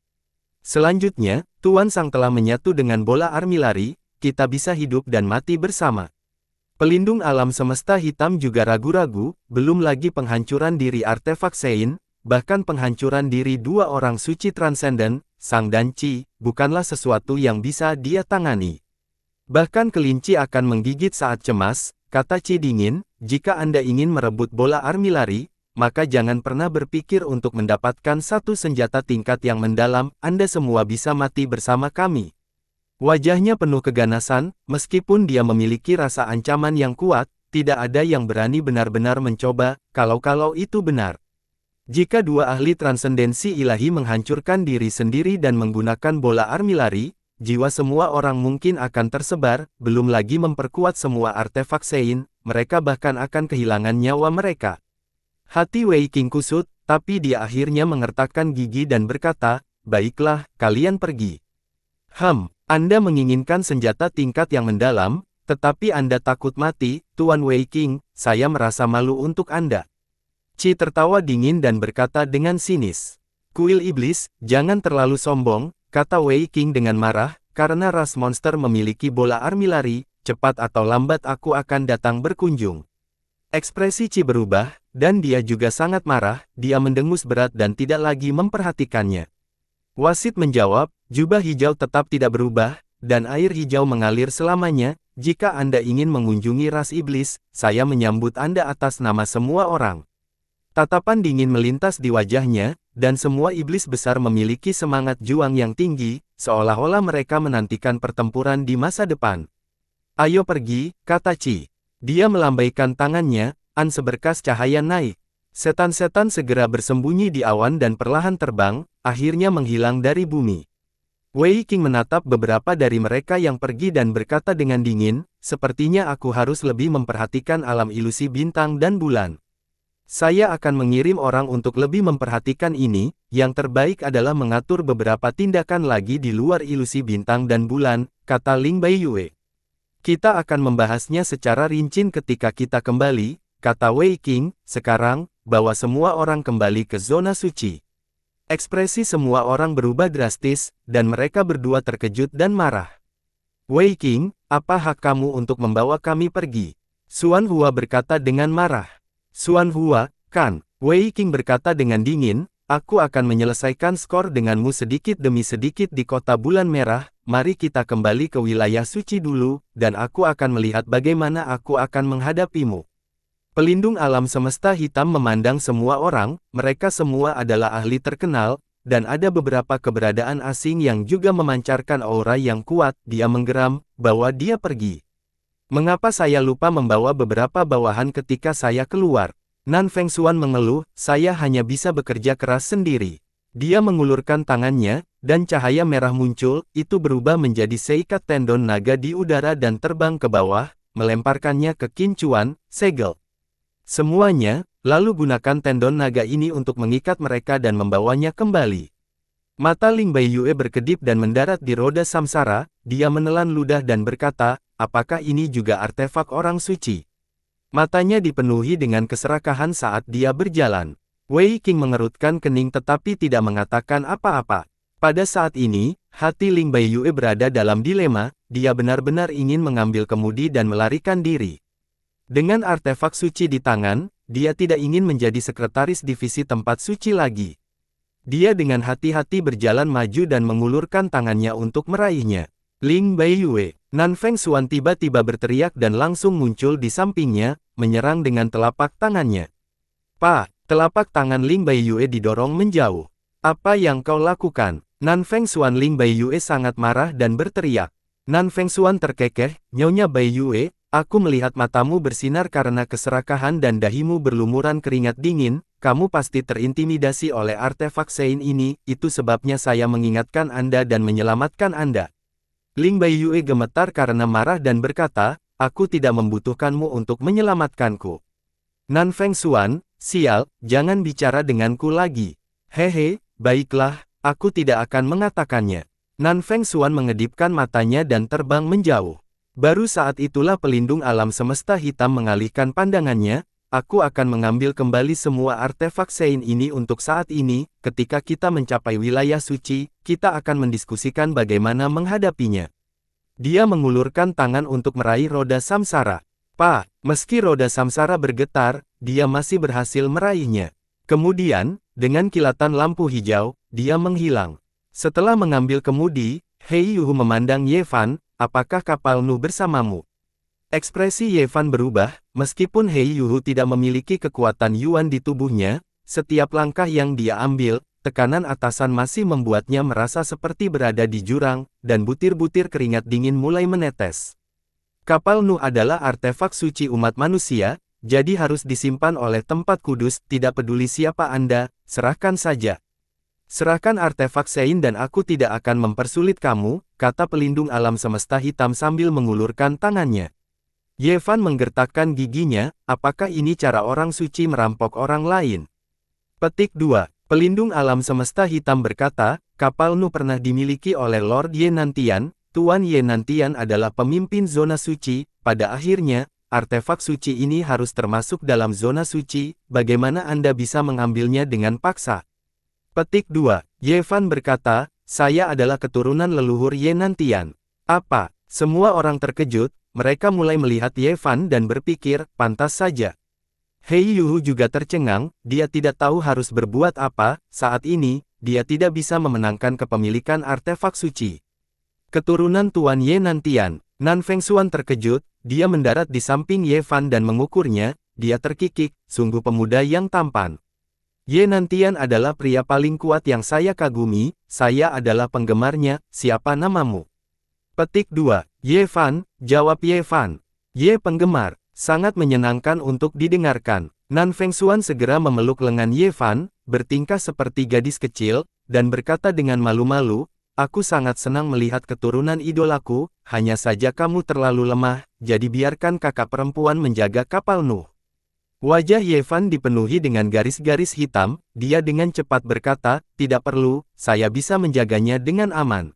Selanjutnya, Tuan Sang telah menyatu dengan bola armilari, kita bisa hidup dan mati bersama. Pelindung alam semesta hitam juga ragu-ragu, belum lagi penghancuran diri artefak Sein, bahkan penghancuran diri dua orang suci transenden, Sang dan Qi, bukanlah sesuatu yang bisa dia tangani. Bahkan kelinci akan menggigit saat cemas, kata Qi dingin, jika Anda ingin merebut bola armilari, maka jangan pernah berpikir untuk mendapatkan satu senjata tingkat yang mendalam, Anda semua bisa mati bersama kami. Wajahnya penuh keganasan, meskipun dia memiliki rasa ancaman yang kuat, tidak ada yang berani benar-benar mencoba, kalau itu benar. Jika dua ahli transendensi ilahi menghancurkan diri sendiri dan menggunakan bola armilari, jiwa semua orang mungkin akan tersebar, belum lagi memperkuat semua artefak Sein, mereka bahkan akan kehilangan nyawa mereka. Hati Wei Qing kusut, tapi dia akhirnya mengertakkan gigi dan berkata, baiklah, kalian pergi. Anda menginginkan senjata tingkat yang mendalam, tetapi Anda takut mati, Tuan Wei Qing, saya merasa malu untuk Anda. Qi tertawa dingin dan berkata dengan sinis. Kuil iblis, jangan terlalu sombong, kata Wei Qing dengan marah, karena ras monster memiliki bola armilari, cepat atau lambat aku akan datang berkunjung. Ekspresi Qi berubah, dan dia juga sangat marah, dia mendengus berat dan tidak lagi memperhatikannya. Wasit menjawab, jubah hijau tetap tidak berubah, dan air hijau mengalir selamanya, jika Anda ingin mengunjungi ras iblis, saya menyambut Anda atas nama semua orang. Tatapan dingin melintas di wajahnya, dan semua iblis besar memiliki semangat juang yang tinggi, seolah-olah mereka menantikan pertempuran di masa depan. Ayo pergi, kata Qi. Dia melambaikan tangannya, seberkas cahaya naik. Setan-setan segera bersembunyi di awan dan perlahan terbang, akhirnya menghilang dari bumi. Wei Qing menatap beberapa dari mereka yang pergi dan berkata dengan dingin, sepertinya aku harus lebih memperhatikan alam ilusi bintang dan bulan. Saya akan mengirim orang untuk lebih memperhatikan ini, yang terbaik adalah mengatur beberapa tindakan lagi di luar ilusi bintang dan bulan, kata Ling Baiyue. Kita akan membahasnya secara rinci ketika kita kembali, kata Wei Qing, sekarang, bawa semua orang kembali ke zona suci. Ekspresi semua orang berubah drastis, dan mereka berdua terkejut dan marah. Wei Qing, apa hak kamu untuk membawa kami pergi? Xuan Hua berkata dengan marah. Xuan Hua, kan? Wei Qing berkata dengan dingin, aku akan menyelesaikan skor denganmu sedikit demi sedikit di kota bulan merah, mari kita kembali ke wilayah suci dulu, dan aku akan melihat bagaimana aku akan menghadapimu. Pelindung alam semesta hitam memandang semua orang, mereka semua adalah ahli terkenal, dan ada beberapa keberadaan asing yang juga memancarkan aura yang kuat. Dia menggeram, bawa dia pergi. Mengapa saya lupa membawa beberapa bawahan ketika saya keluar? Nan Fengxuan mengeluh, saya hanya bisa bekerja keras sendiri. Dia mengulurkan tangannya, dan cahaya merah muncul, itu berubah menjadi seikat tendon naga di udara dan terbang ke bawah, melemparkannya ke Qin Chuan, segel. Semuanya, lalu gunakan tendon naga ini untuk mengikat mereka dan membawanya kembali. Mata Ling Baiyue berkedip dan mendarat di roda samsara, dia menelan ludah dan berkata, apakah ini juga artefak orang suci? Matanya dipenuhi dengan keserakahan saat dia berjalan. Wei Qing mengerutkan kening tetapi tidak mengatakan apa-apa. Pada saat ini, hati Ling Baiyue berada dalam dilema, dia benar-benar ingin mengambil kemudi dan melarikan diri. Dengan artefak suci di tangan, dia tidak ingin menjadi sekretaris divisi tempat suci lagi. Dia dengan hati-hati berjalan maju dan mengulurkan tangannya untuk meraihnya. Ling Baiyue, Nan Fengxuan tiba-tiba berteriak dan langsung muncul di sampingnya, menyerang dengan telapak tangannya. Pak, telapak tangan Ling Baiyue didorong menjauh. Apa yang kau lakukan? Nan Fengxuan Ling Baiyue sangat marah dan berteriak. Nan Fengxuan terkekeh, Nyonya Baiyue, aku melihat matamu bersinar karena keserakahan dan dahimu berlumuran keringat dingin, kamu pasti terintimidasi oleh artefak Sein ini, itu sebabnya saya mengingatkan Anda dan menyelamatkan Anda. Ling Baiyue gemetar karena marah dan berkata, aku tidak membutuhkanmu untuk menyelamatkanku. Nan Fengxuan, sial, jangan bicara denganku lagi. Hehe, baiklah, aku tidak akan mengatakannya. Nan Fengxuan mengedipkan matanya dan terbang menjauh. Baru saat itulah pelindung alam semesta hitam mengalihkan pandangannya, aku akan mengambil kembali semua artefak Sein ini untuk saat ini, ketika kita mencapai wilayah suci, kita akan mendiskusikan bagaimana menghadapinya. Dia mengulurkan tangan untuk meraih roda samsara. Pak, meski roda samsara bergetar, dia masih berhasil meraihnya. Kemudian, dengan kilatan lampu hijau, dia menghilang. Setelah mengambil kemudi, Hei Yuhu memandang Ye Fan, apakah kapal Nu bersamamu? Ekspresi Ye Fan berubah, meskipun Hei Yuhu tidak memiliki kekuatan Yuan di tubuhnya, setiap langkah yang dia ambil, tekanan atasan masih membuatnya merasa seperti berada di jurang, dan butir-butir keringat dingin mulai menetes. Kapal Nu adalah artefak suci umat manusia, jadi harus disimpan oleh tempat kudus, tidak peduli siapa Anda, serahkan saja. Serahkan artefak Sein dan aku tidak akan mempersulit kamu, kata pelindung alam semesta hitam sambil mengulurkan tangannya. Ye Fan menggertakkan giginya, apakah ini cara orang suci merampok orang lain? Petik 2. Pelindung alam semesta hitam berkata, kapal Nu pernah dimiliki oleh Lord Ye Nantian, Tuan Ye Nantian adalah pemimpin zona suci, pada akhirnya, artefak suci ini harus termasuk dalam zona suci, bagaimana Anda bisa mengambilnya dengan paksa? Petik 2. Ye Fan berkata, saya adalah keturunan leluhur Ye Nantian. Apa? Semua orang terkejut, mereka mulai melihat Ye Fan dan berpikir, pantas saja. Hei Yuhu juga tercengang, dia tidak tahu harus berbuat apa, saat ini, dia tidak bisa memenangkan kepemilikan artefak suci. Keturunan Tuan Ye Nantian, Nan Fengxuan terkejut, dia mendarat di samping Ye Fan dan mengukurnya, dia terkikik, sungguh pemuda yang tampan. Ye Nantian adalah pria paling kuat yang saya kagumi, saya adalah penggemarnya, siapa namamu? Petik 2. Ye Fan, jawab Ye Fan. Ye penggemar, sangat menyenangkan untuk didengarkan. Nan Fengxuan segera memeluk lengan Ye Fan, bertingkah seperti gadis kecil, dan berkata dengan malu-malu, aku sangat senang melihat keturunan idolaku, hanya saja kamu terlalu lemah, jadi biarkan kakak perempuan menjaga kapal Nuh. Wajah Yevan dipenuhi dengan garis-garis hitam, dia dengan cepat berkata, tidak perlu, saya bisa menjaganya dengan aman.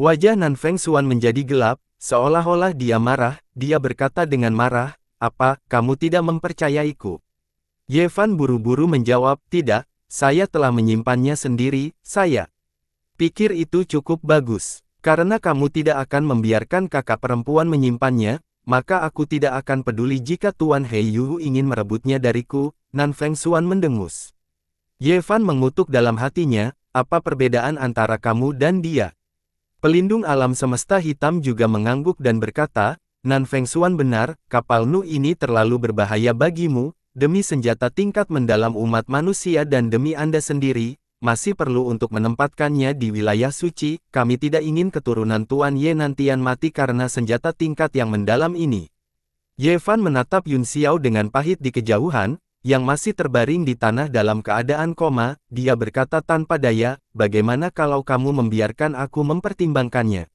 Wajah Nan Fengxuan menjadi gelap, seolah-olah dia marah, dia berkata dengan marah, apa, kamu tidak mempercayaiku? Yevan buru-buru menjawab, tidak, saya telah menyimpannya sendiri, saya pikir itu cukup bagus. Karena kamu tidak akan membiarkan kakak perempuan menyimpannya, maka aku tidak akan peduli jika Tuan He Yu ingin merebutnya dariku, Nan Fengxuan mendengus. Yevan mengutuk dalam hatinya, apa perbedaan antara kamu dan dia? Pelindung alam semesta hitam juga mengangguk dan berkata, Nan Fengxuan benar, kapal Nuh ini terlalu berbahaya bagimu, demi senjata tingkat mendalam umat manusia dan demi Anda sendiri, masih perlu untuk menempatkannya di wilayah suci, kami tidak ingin keturunan Tuan Ye nantian mati karena senjata tingkat yang mendalam ini. Yevan menatap Yun Xiao dengan pahit di kejauhan, yang masih terbaring di tanah dalam keadaan koma, dia berkata tanpa daya, bagaimana kalau kamu membiarkan aku mempertimbangkannya?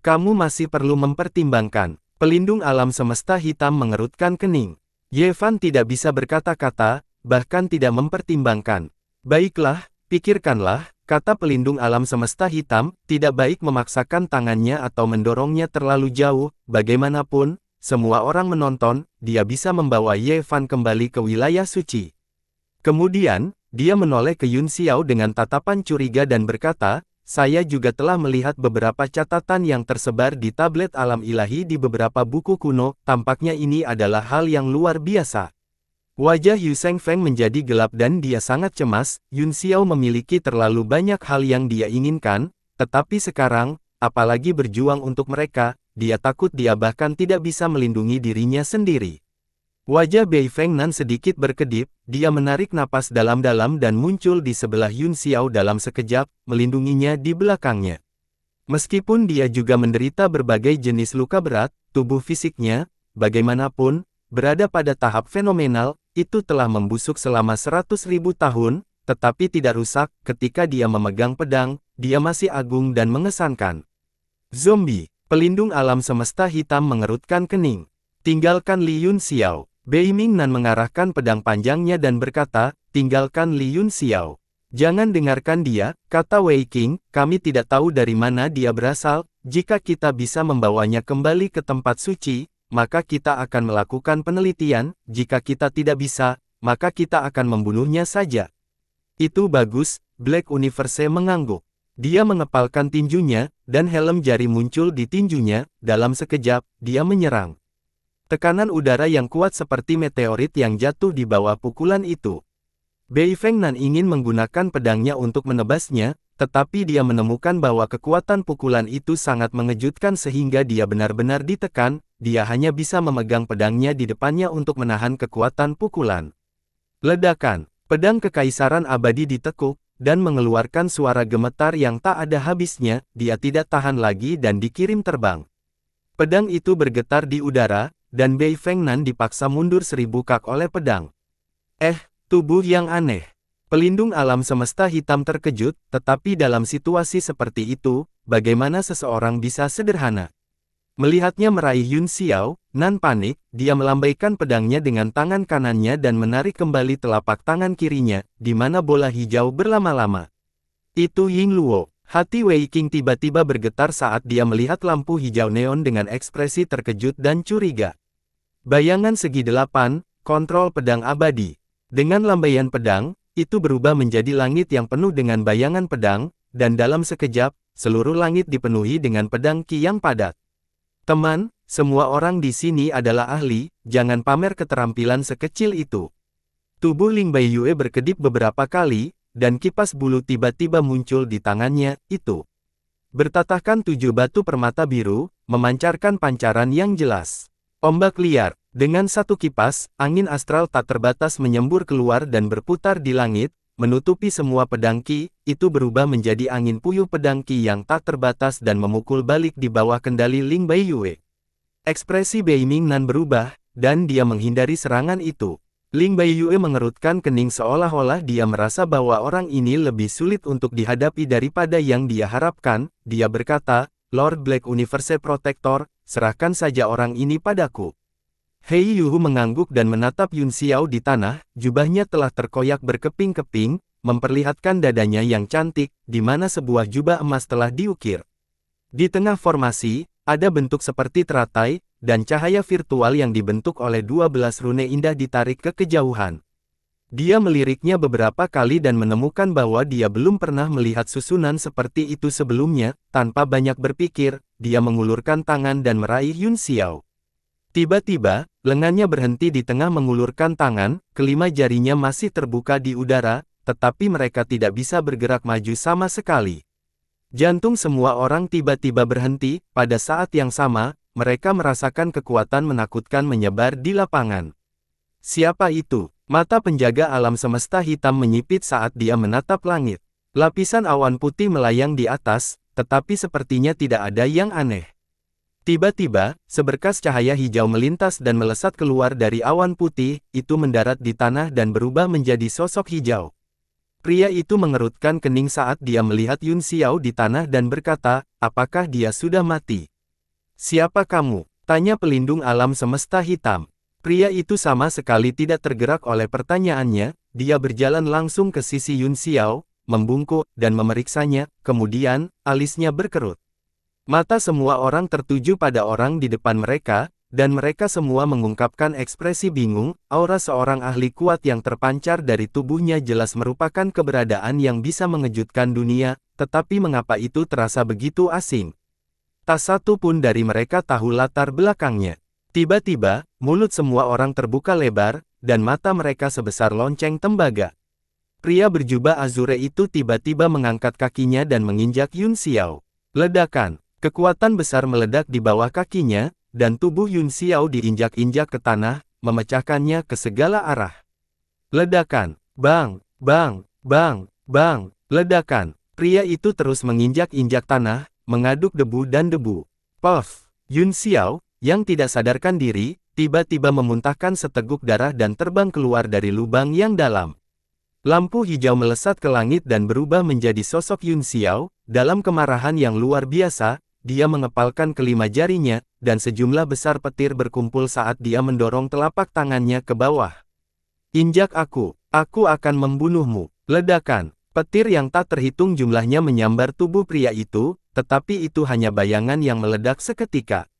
Kamu masih perlu mempertimbangkan. Pelindung alam semesta hitam mengerutkan kening. Yevan tidak bisa berkata-kata, bahkan tidak mempertimbangkan. Baiklah, pikirkanlah, kata pelindung alam semesta hitam, tidak baik memaksakan tangannya atau mendorongnya terlalu jauh, bagaimanapun, semua orang menonton, dia bisa membawa Yevan kembali ke wilayah suci. Kemudian, dia menoleh ke Yun Xiao dengan tatapan curiga dan berkata, saya juga telah melihat beberapa catatan yang tersebar di tablet alam ilahi di beberapa buku kuno, tampaknya ini adalah hal yang luar biasa. Wajah Yu Shengfeng menjadi gelap dan dia sangat cemas, Yun Xiao memiliki terlalu banyak hal yang dia inginkan, tetapi sekarang, apalagi berjuang untuk mereka, dia takut dia bahkan tidak bisa melindungi dirinya sendiri. Wajah Bei Feng Nan sedikit berkedip, dia menarik napas dalam-dalam dan muncul di sebelah Yun Xiao dalam sekejap, melindunginya di belakangnya. Meskipun dia juga menderita berbagai jenis luka berat, tubuh fisiknya, bagaimanapun, berada pada tahap fenomenal, itu telah membusuk selama 100.000 tahun, tetapi tidak rusak, ketika dia memegang pedang, dia masih agung dan mengesankan. Zombie, pelindung alam semesta hitam mengerutkan kening. Tinggalkan Li Yun Xiao. Bei Mingnan mengarahkan pedang panjangnya dan berkata, tinggalkan Li Yun Xiao. Jangan dengarkan dia, kata Wei Qing, kami tidak tahu dari mana dia berasal, jika kita bisa membawanya kembali ke tempat suci, maka kita akan melakukan penelitian, jika kita tidak bisa, maka kita akan membunuhnya saja. Itu bagus, Black Universe mengangguk. Dia mengepalkan tinjunya, dan helm jari muncul di tinjunya, dalam sekejap, dia menyerang. Tekanan udara yang kuat seperti meteorit yang jatuh di bawah pukulan itu. Bei Feng Nan ingin menggunakan pedangnya untuk menebasnya, tetapi dia menemukan bahwa kekuatan pukulan itu sangat mengejutkan sehingga dia benar-benar ditekan, dia hanya bisa memegang pedangnya di depannya untuk menahan kekuatan pukulan. Ledakan, pedang kekaisaran abadi ditekuk, dan mengeluarkan suara gemetar yang tak ada habisnya, dia tidak tahan lagi dan dikirim terbang. Pedang itu bergetar di udara, dan Bei Feng Nan dipaksa mundur 1000 kak oleh pedang. Tubuh yang aneh. Pelindung alam semesta hitam terkejut, tetapi dalam situasi seperti itu, bagaimana seseorang bisa sederhana? Melihatnya meraih Yun Xiao, Nan panik, dia melambaikan pedangnya dengan tangan kanannya dan menarik kembali telapak tangan kirinya, di mana bola hijau berlama-lama. Itu Ying Luo. Hati Wei Qing tiba-tiba bergetar saat dia melihat lampu hijau neon dengan ekspresi terkejut dan curiga. Bayangan segi 8, kontrol pedang abadi. Dengan lambaian pedang, itu berubah menjadi langit yang penuh dengan bayangan pedang, dan dalam sekejap, seluruh langit dipenuhi dengan pedang ki yang padat. Teman, semua orang di sini adalah ahli, jangan pamer keterampilan sekecil itu. Tubuh Ling Baiyue berkedip beberapa kali, dan kipas bulu tiba-tiba muncul di tangannya, itu. Bertatahkan 7 batu permata biru, memancarkan pancaran yang jelas. Ombak liar, dengan satu kipas, angin astral tak terbatas menyembur keluar dan berputar di langit, menutupi semua pedang ki, itu berubah menjadi angin puyuh pedang ki yang tak terbatas dan memukul balik di bawah kendali Ling Baiyue. Ekspresi Bei Mingnan berubah, dan dia menghindari serangan itu. Ling Baiyue mengerutkan kening seolah-olah dia merasa bahwa orang ini lebih sulit untuk dihadapi daripada yang dia harapkan. Dia berkata, Lord Black Universe Protector, serahkan saja orang ini padaku. Hei Yuhu mengangguk dan menatap Yun Xiao di tanah, jubahnya telah terkoyak berkeping-keping, memperlihatkan dadanya yang cantik, di mana sebuah jubah emas telah diukir. Di tengah formasi, ada bentuk seperti teratai, dan cahaya virtual yang dibentuk oleh 12 rune indah ditarik ke kejauhan. Dia meliriknya beberapa kali dan menemukan bahwa dia belum pernah melihat susunan seperti itu sebelumnya. Tanpa banyak berpikir, dia mengulurkan tangan dan meraih Yun Xiao. Tiba-tiba, lengannya berhenti di tengah mengulurkan tangan, kelima jarinya masih terbuka di udara, tetapi mereka tidak bisa bergerak maju sama sekali. Jantung semua orang tiba-tiba berhenti. Pada saat yang sama, mereka merasakan kekuatan menakutkan menyebar di lapangan. Siapa itu? Mata penjaga alam semesta hitam menyipit saat dia menatap langit. Lapisan awan putih melayang di atas, tetapi sepertinya tidak ada yang aneh. Tiba-tiba, seberkas cahaya hijau melintas dan melesat keluar dari awan putih, itu mendarat di tanah dan berubah menjadi sosok hijau. Pria itu mengerutkan kening saat dia melihat Yun Xiao di tanah dan berkata, apakah dia sudah mati? Siapa kamu? Tanya pelindung alam semesta hitam. Pria itu sama sekali tidak tergerak oleh pertanyaannya, dia berjalan langsung ke sisi Yun Xiao, membungkuk, dan memeriksanya, kemudian, alisnya berkerut. Mata semua orang tertuju pada orang di depan mereka, dan mereka semua mengungkapkan ekspresi bingung. Aura seorang ahli kuat yang terpancar dari tubuhnya jelas merupakan keberadaan yang bisa mengejutkan dunia, tetapi mengapa itu terasa begitu asing? Tak satu pun dari mereka tahu latar belakangnya. Tiba-tiba, mulut semua orang terbuka lebar, dan mata mereka sebesar lonceng tembaga. Pria berjubah azure itu tiba-tiba mengangkat kakinya dan menginjak Yun Xiao. Ledakan, kekuatan besar meledak di bawah kakinya, dan tubuh Yun Xiao diinjak-injak ke tanah, memecahkannya ke segala arah. Ledakan, bang, bang, bang, bang, ledakan. Pria itu terus menginjak-injak tanah, mengaduk debu dan debu. Puff! Yun Xiao, yang tidak sadarkan diri, tiba-tiba memuntahkan seteguk darah dan terbang keluar dari lubang yang dalam. Lampu hijau melesat ke langit dan berubah menjadi sosok Yun Xiao. Dalam kemarahan yang luar biasa, dia mengepalkan kelima jarinya, dan sejumlah besar petir berkumpul saat dia mendorong telapak tangannya ke bawah. Injak aku akan membunuhmu. Ledakan. Petir yang tak terhitung jumlahnya menyambar tubuh pria itu, tetapi itu hanya bayangan yang meledak seketika.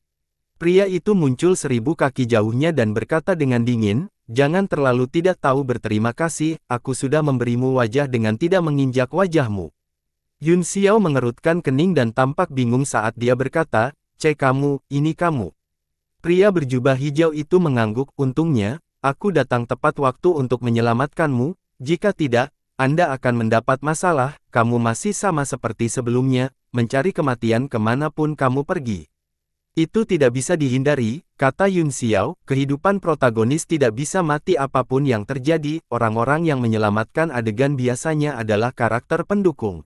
Pria itu muncul 1000 kaki jauhnya dan berkata dengan dingin, jangan terlalu tidak tahu berterima kasih, aku sudah memberimu wajah dengan tidak menginjak wajahmu. Yun Xiao mengerutkan kening dan tampak bingung saat dia berkata, kamu, ini kamu. Pria berjubah hijau itu mengangguk, untungnya, aku datang tepat waktu untuk menyelamatkanmu, jika tidak, Anda akan mendapat masalah, kamu masih sama seperti sebelumnya, mencari kematian kemanapun kamu pergi. Itu tidak bisa dihindari, kata Yun Xiao, kehidupan protagonis tidak bisa mati apapun yang terjadi, orang-orang yang menyelamatkan adegan biasanya adalah karakter pendukung.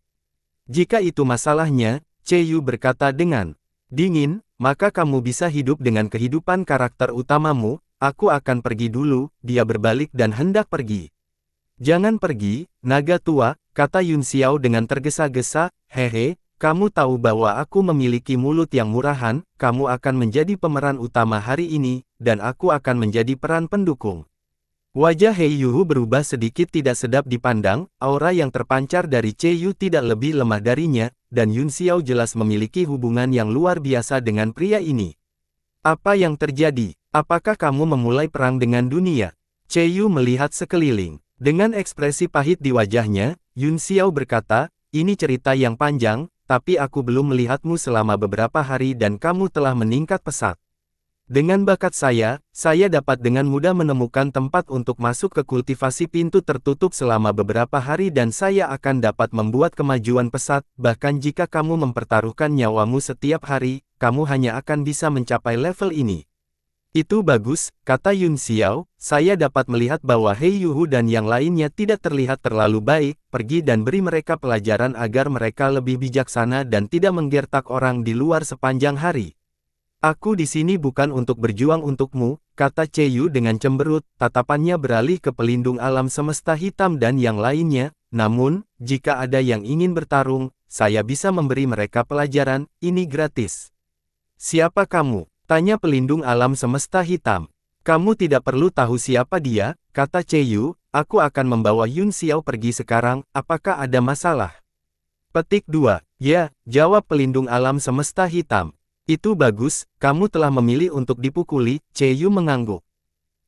Jika itu masalahnya, Yu berkata dengan dingin, maka kamu bisa hidup dengan kehidupan karakter utamamu, aku akan pergi dulu, dia berbalik dan hendak pergi. Jangan pergi, naga tua, kata Yun Xiao dengan tergesa-gesa, hehe, kamu tahu bahwa aku memiliki mulut yang murahan, kamu akan menjadi pemeran utama hari ini, dan aku akan menjadi peran pendukung. Wajah Hei Yuhu berubah sedikit tidak sedap dipandang, aura yang terpancar dari Yu tidak lebih lemah darinya, dan Yun Xiao jelas memiliki hubungan yang luar biasa dengan pria ini. Apa yang terjadi? Apakah kamu memulai perang dengan dunia? Yu melihat sekeliling. Dengan ekspresi pahit di wajahnya, Yun Xiao berkata, ini cerita yang panjang, tapi aku belum melihatmu selama beberapa hari dan kamu telah meningkat pesat. Dengan bakat saya dapat dengan mudah menemukan tempat untuk masuk ke kultivasi pintu tertutup selama beberapa hari dan saya akan dapat membuat kemajuan pesat, bahkan jika kamu mempertaruhkan nyawamu setiap hari, kamu hanya akan bisa mencapai level ini. Itu bagus, kata Yun Xiao, saya dapat melihat bahwa Hei Yuhu dan yang lainnya tidak terlihat terlalu baik, pergi dan beri mereka pelajaran agar mereka lebih bijaksana dan tidak menggertak orang di luar sepanjang hari. Aku di sini bukan untuk berjuang untukmu, kata Yu dengan cemberut, tatapannya beralih ke pelindung alam semesta hitam dan yang lainnya. Namun, jika ada yang ingin bertarung, saya bisa memberi mereka pelajaran, ini gratis. Siapa kamu? Tanya pelindung alam semesta hitam. Kamu tidak perlu tahu siapa dia, kata Yu, aku akan membawa Yun Xiao pergi sekarang, apakah ada masalah? Petik 2. Ya, jawab pelindung alam semesta hitam. Itu bagus, kamu telah memilih untuk dipukuli, Yu mengangguk.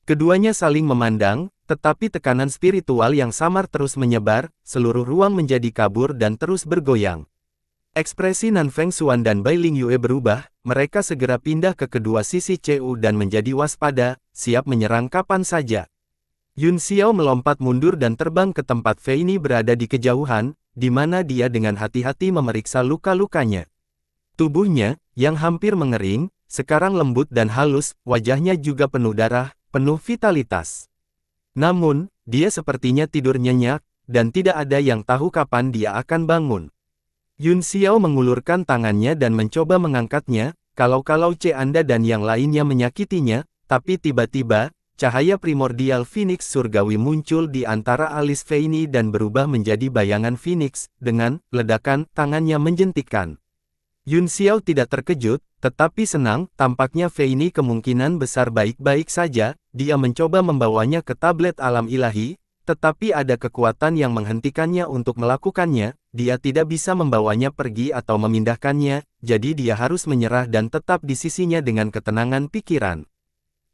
Keduanya saling memandang, tetapi tekanan spiritual yang samar terus menyebar, seluruh ruang menjadi kabur dan terus bergoyang. Ekspresi Nan Feng Xuan dan Bai Ling Yue berubah, mereka segera pindah ke kedua sisi Yu dan menjadi waspada, siap menyerang kapan saja. Yun Xiao melompat mundur dan terbang ke tempat Fei Ni berada di kejauhan, di mana dia dengan hati-hati memeriksa luka-lukanya. Tubuhnya, yang hampir mengering, sekarang lembut dan halus, wajahnya juga penuh darah, penuh vitalitas. Namun, dia sepertinya tidur nyenyak, dan tidak ada yang tahu kapan dia akan bangun. Yun Xiao mengulurkan tangannya dan mencoba mengangkatnya, kalau-kalau Anda dan yang lainnya menyakitinya, tapi tiba-tiba, cahaya primordial Phoenix surgawi muncul di antara alis Fei Ni dan berubah menjadi bayangan Phoenix, dengan ledakan tangannya menjentikkan. Yun Xiao tidak terkejut, tetapi senang, tampaknya Fei Ni kemungkinan besar baik-baik saja, dia mencoba membawanya ke tablet alam ilahi, tetapi ada kekuatan yang menghentikannya untuk melakukannya, dia tidak bisa membawanya pergi atau memindahkannya, jadi dia harus menyerah dan tetap di sisinya dengan ketenangan pikiran.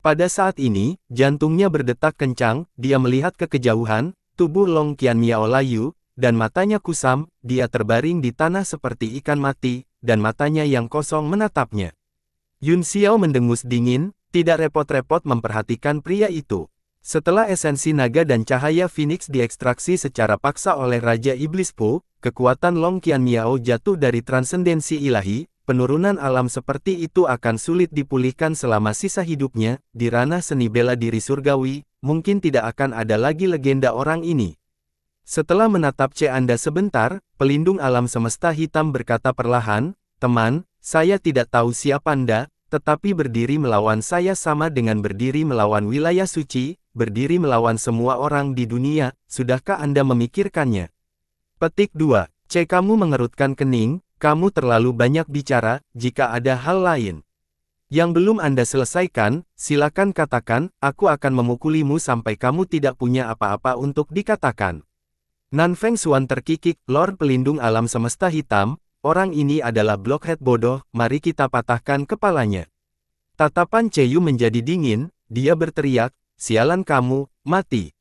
Pada saat ini, jantungnya berdetak kencang, dia melihat ke kejauhan, tubuh Long Qianmiao layu, dan matanya kusam, dia terbaring di tanah seperti ikan mati, dan matanya yang kosong menatapnya. Yun Xiao mendengus dingin, tidak repot-repot memperhatikan pria itu. Setelah esensi naga dan cahaya Phoenix diekstraksi secara paksa oleh Raja Iblis Po, kekuatan Long Qianmiao jatuh dari transendensi ilahi, penurunan alam seperti itu akan sulit dipulihkan selama sisa hidupnya, di ranah seni bela diri surgawi, mungkin tidak akan ada lagi legenda orang ini. Setelah menatap Anda sebentar, pelindung alam semesta hitam berkata perlahan, teman, saya tidak tahu siapa Anda, tetapi berdiri melawan saya sama dengan berdiri melawan wilayah suci, berdiri melawan semua orang di dunia, sudahkah Anda memikirkannya? Petik 2. Kamu mengerutkan kening, kamu terlalu banyak bicara, jika ada hal lain yang belum Anda selesaikan, silakan katakan, aku akan memukulimu sampai kamu tidak punya apa-apa untuk dikatakan. Nan Feng Xuan terkikik, Lord Pelindung Alam Semesta Hitam, orang ini adalah blockhead bodoh, mari kita patahkan kepalanya. Tatapan Yu menjadi dingin, dia berteriak, sialan kamu, mati.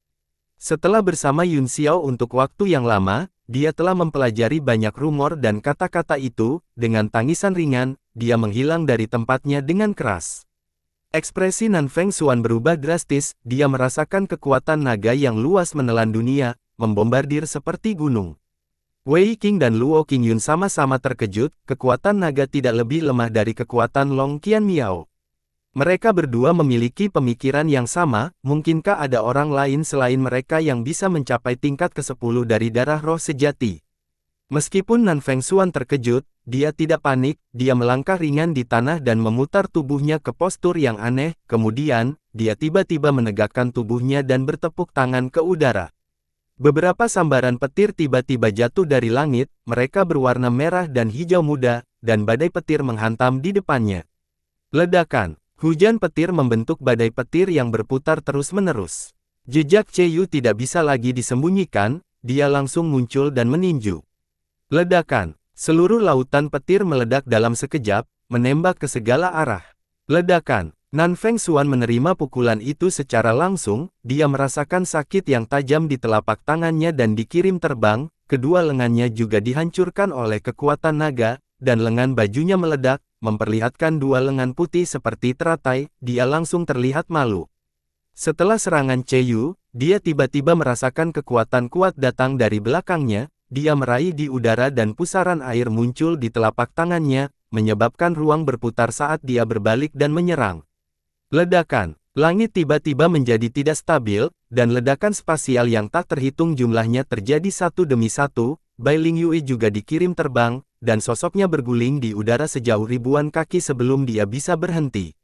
Setelah bersama Yun Xiao untuk waktu yang lama, dia telah mempelajari banyak rumor dan kata-kata itu, dengan tangisan ringan, dia menghilang dari tempatnya dengan keras. Ekspresi Nan Feng Xuan berubah drastis, dia merasakan kekuatan naga yang luas menelan dunia, membombardir seperti gunung. Wei Qing dan Luo Qingyun sama-sama terkejut, kekuatan naga tidak lebih lemah dari kekuatan Long Qianmiao. Mereka berdua memiliki pemikiran yang sama, mungkinkah ada orang lain selain mereka yang bisa mencapai tingkat ke-10 dari darah roh sejati? Meskipun Nan Feng Xuan terkejut, dia tidak panik, dia melangkah ringan di tanah dan memutar tubuhnya ke postur yang aneh, kemudian, dia tiba-tiba menegakkan tubuhnya dan bertepuk tangan ke udara. Beberapa sambaran petir tiba-tiba jatuh dari langit, mereka berwarna merah dan hijau muda, dan badai petir menghantam di depannya. Ledakan. Hujan petir membentuk badai petir yang berputar terus-menerus. Jejak Yu tidak bisa lagi disembunyikan, dia langsung muncul dan meninju. Ledakan. Seluruh lautan petir meledak dalam sekejap, menembak ke segala arah. Ledakan. Nan Feng Xuan menerima pukulan itu secara langsung, dia merasakan sakit yang tajam di telapak tangannya dan dikirim terbang, kedua lengannya juga dihancurkan oleh kekuatan naga, dan lengan bajunya meledak, memperlihatkan dua lengan putih seperti teratai, dia langsung terlihat malu. Setelah serangan Yu, dia tiba-tiba merasakan kekuatan kuat datang dari belakangnya, dia meraih di udara dan pusaran air muncul di telapak tangannya, menyebabkan ruang berputar saat dia berbalik dan menyerang. Ledakan. Langit tiba-tiba menjadi tidak stabil, dan ledakan spasial yang tak terhitung jumlahnya terjadi satu demi satu. Bai Ling Yue juga dikirim terbang, dan sosoknya berguling di udara sejauh ribuan kaki sebelum dia bisa berhenti.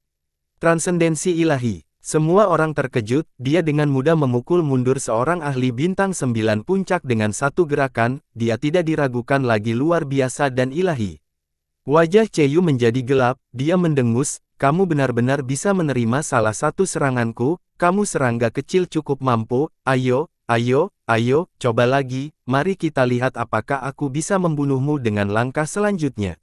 Transendensi ilahi. Semua orang terkejut, dia dengan mudah memukul mundur seorang ahli bintang 9 puncak dengan satu gerakan, dia tidak diragukan lagi luar biasa dan ilahi. Wajah Cheyu menjadi gelap, dia mendengus, kamu benar-benar bisa menerima salah satu seranganku, kamu serangga kecil cukup mampu, ayo, coba lagi, mari kita lihat apakah aku bisa membunuhmu dengan langkah selanjutnya.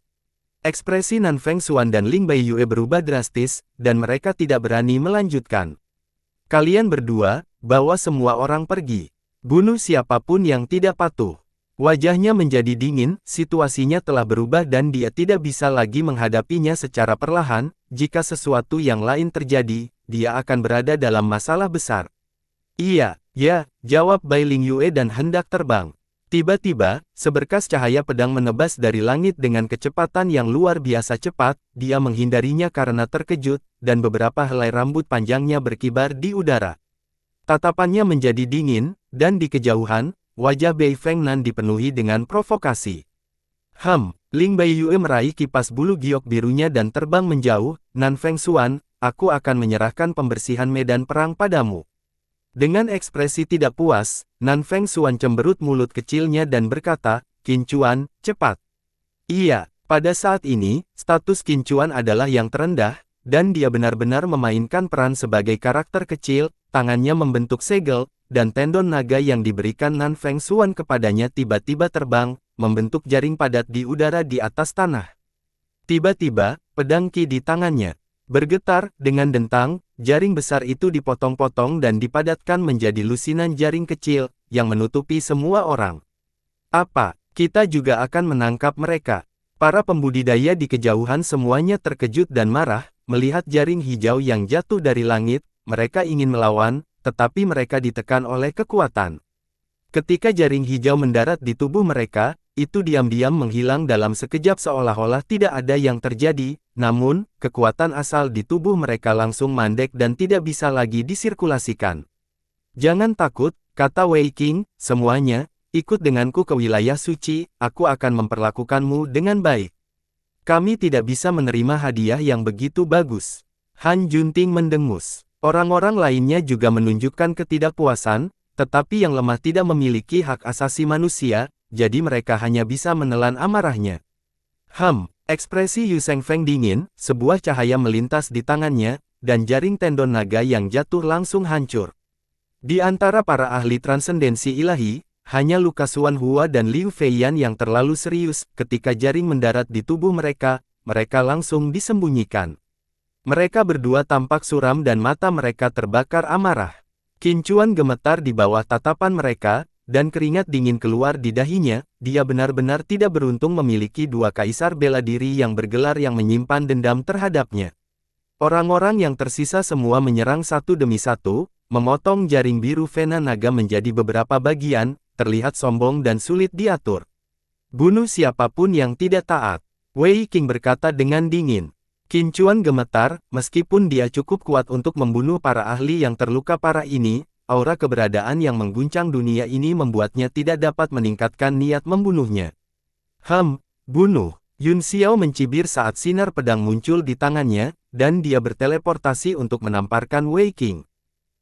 Ekspresi Nanfeng Xuan dan Ling Baiyue berubah drastis, dan mereka tidak berani melanjutkan. Kalian berdua, bawa semua orang pergi. Bunuh siapapun yang tidak patuh. Wajahnya menjadi dingin, situasinya telah berubah dan dia tidak bisa lagi menghadapinya secara perlahan, jika sesuatu yang lain terjadi, dia akan berada dalam masalah besar. Iya, ya, jawab Bai Lingyue dan hendak terbang. Tiba-tiba, seberkas cahaya pedang menebas dari langit dengan kecepatan yang luar biasa cepat, dia menghindarinya karena terkejut, dan beberapa helai rambut panjangnya berkibar di udara. Tatapannya menjadi dingin, dan di kejauhan, wajah Bei Feng Nan dipenuhi dengan provokasi. Ling Baiyue meraih kipas bulu giok birunya dan terbang menjauh, Nanfeng Xuan, aku akan menyerahkan pembersihan medan perang padamu. Dengan ekspresi tidak puas, Nanfeng Xuan cemberut mulut kecilnya dan berkata, Qin Chuan, cepat. Iya, pada saat ini, status Qin Chuan adalah yang terendah, dan dia benar-benar memainkan peran sebagai karakter kecil, tangannya membentuk segel, dan tendon naga yang diberikan Nanfeng Xuan kepadanya tiba-tiba terbang, membentuk jaring padat di udara di atas tanah. Tiba-tiba, pedang Qi di tangannya bergetar, dengan dentang, jaring besar itu dipotong-potong dan dipadatkan menjadi lusinan jaring kecil, yang menutupi semua orang. Apa, kita juga akan menangkap mereka? Para pembudidaya di kejauhan semuanya terkejut dan marah, melihat jaring hijau yang jatuh dari langit, mereka ingin melawan, tetapi mereka ditekan oleh kekuatan. Ketika jaring hijau mendarat di tubuh mereka, itu diam-diam menghilang dalam sekejap seolah-olah tidak ada yang terjadi, namun, kekuatan asal di tubuh mereka langsung mandek dan tidak bisa lagi disirkulasikan. Jangan takut, kata Wei Qing, semuanya, ikut denganku ke wilayah suci, aku akan memperlakukanmu dengan baik. Kami tidak bisa menerima hadiah yang begitu bagus. Han Junting mendengus. Orang-orang lainnya juga menunjukkan ketidakpuasan, tetapi yang lemah tidak memiliki hak asasi manusia, jadi mereka hanya bisa menelan amarahnya. Ekspresi Yu Shengfeng dingin, sebuah cahaya melintas di tangannya, dan jaring tendon naga yang jatuh langsung hancur. Di antara para ahli transendensi ilahi, hanya Luka Xuanhua dan Liu Feiyan yang terlalu serius, ketika jaring mendarat di tubuh mereka, mereka langsung disembunyikan. Mereka berdua tampak suram dan mata mereka terbakar amarah. Qin Chuan gemetar di bawah tatapan mereka, dan keringat dingin keluar di dahinya, dia benar-benar tidak beruntung memiliki dua kaisar bela diri yang bergelar yang menyimpan dendam terhadapnya. Orang-orang yang tersisa semua menyerang satu demi satu, memotong jaring biru Vena Naga menjadi beberapa bagian, terlihat sombong dan sulit diatur. Bunuh siapapun yang tidak taat. Wei Qing berkata dengan dingin. Qin Chuan gemetar, meskipun dia cukup kuat untuk membunuh para ahli yang terluka parah ini, aura keberadaan yang mengguncang dunia ini membuatnya tidak dapat meningkatkan niat membunuhnya. Bunuh. Yun Xiao mencibir saat sinar pedang muncul di tangannya, dan dia berteleportasi untuk menamparkan Wei Qing.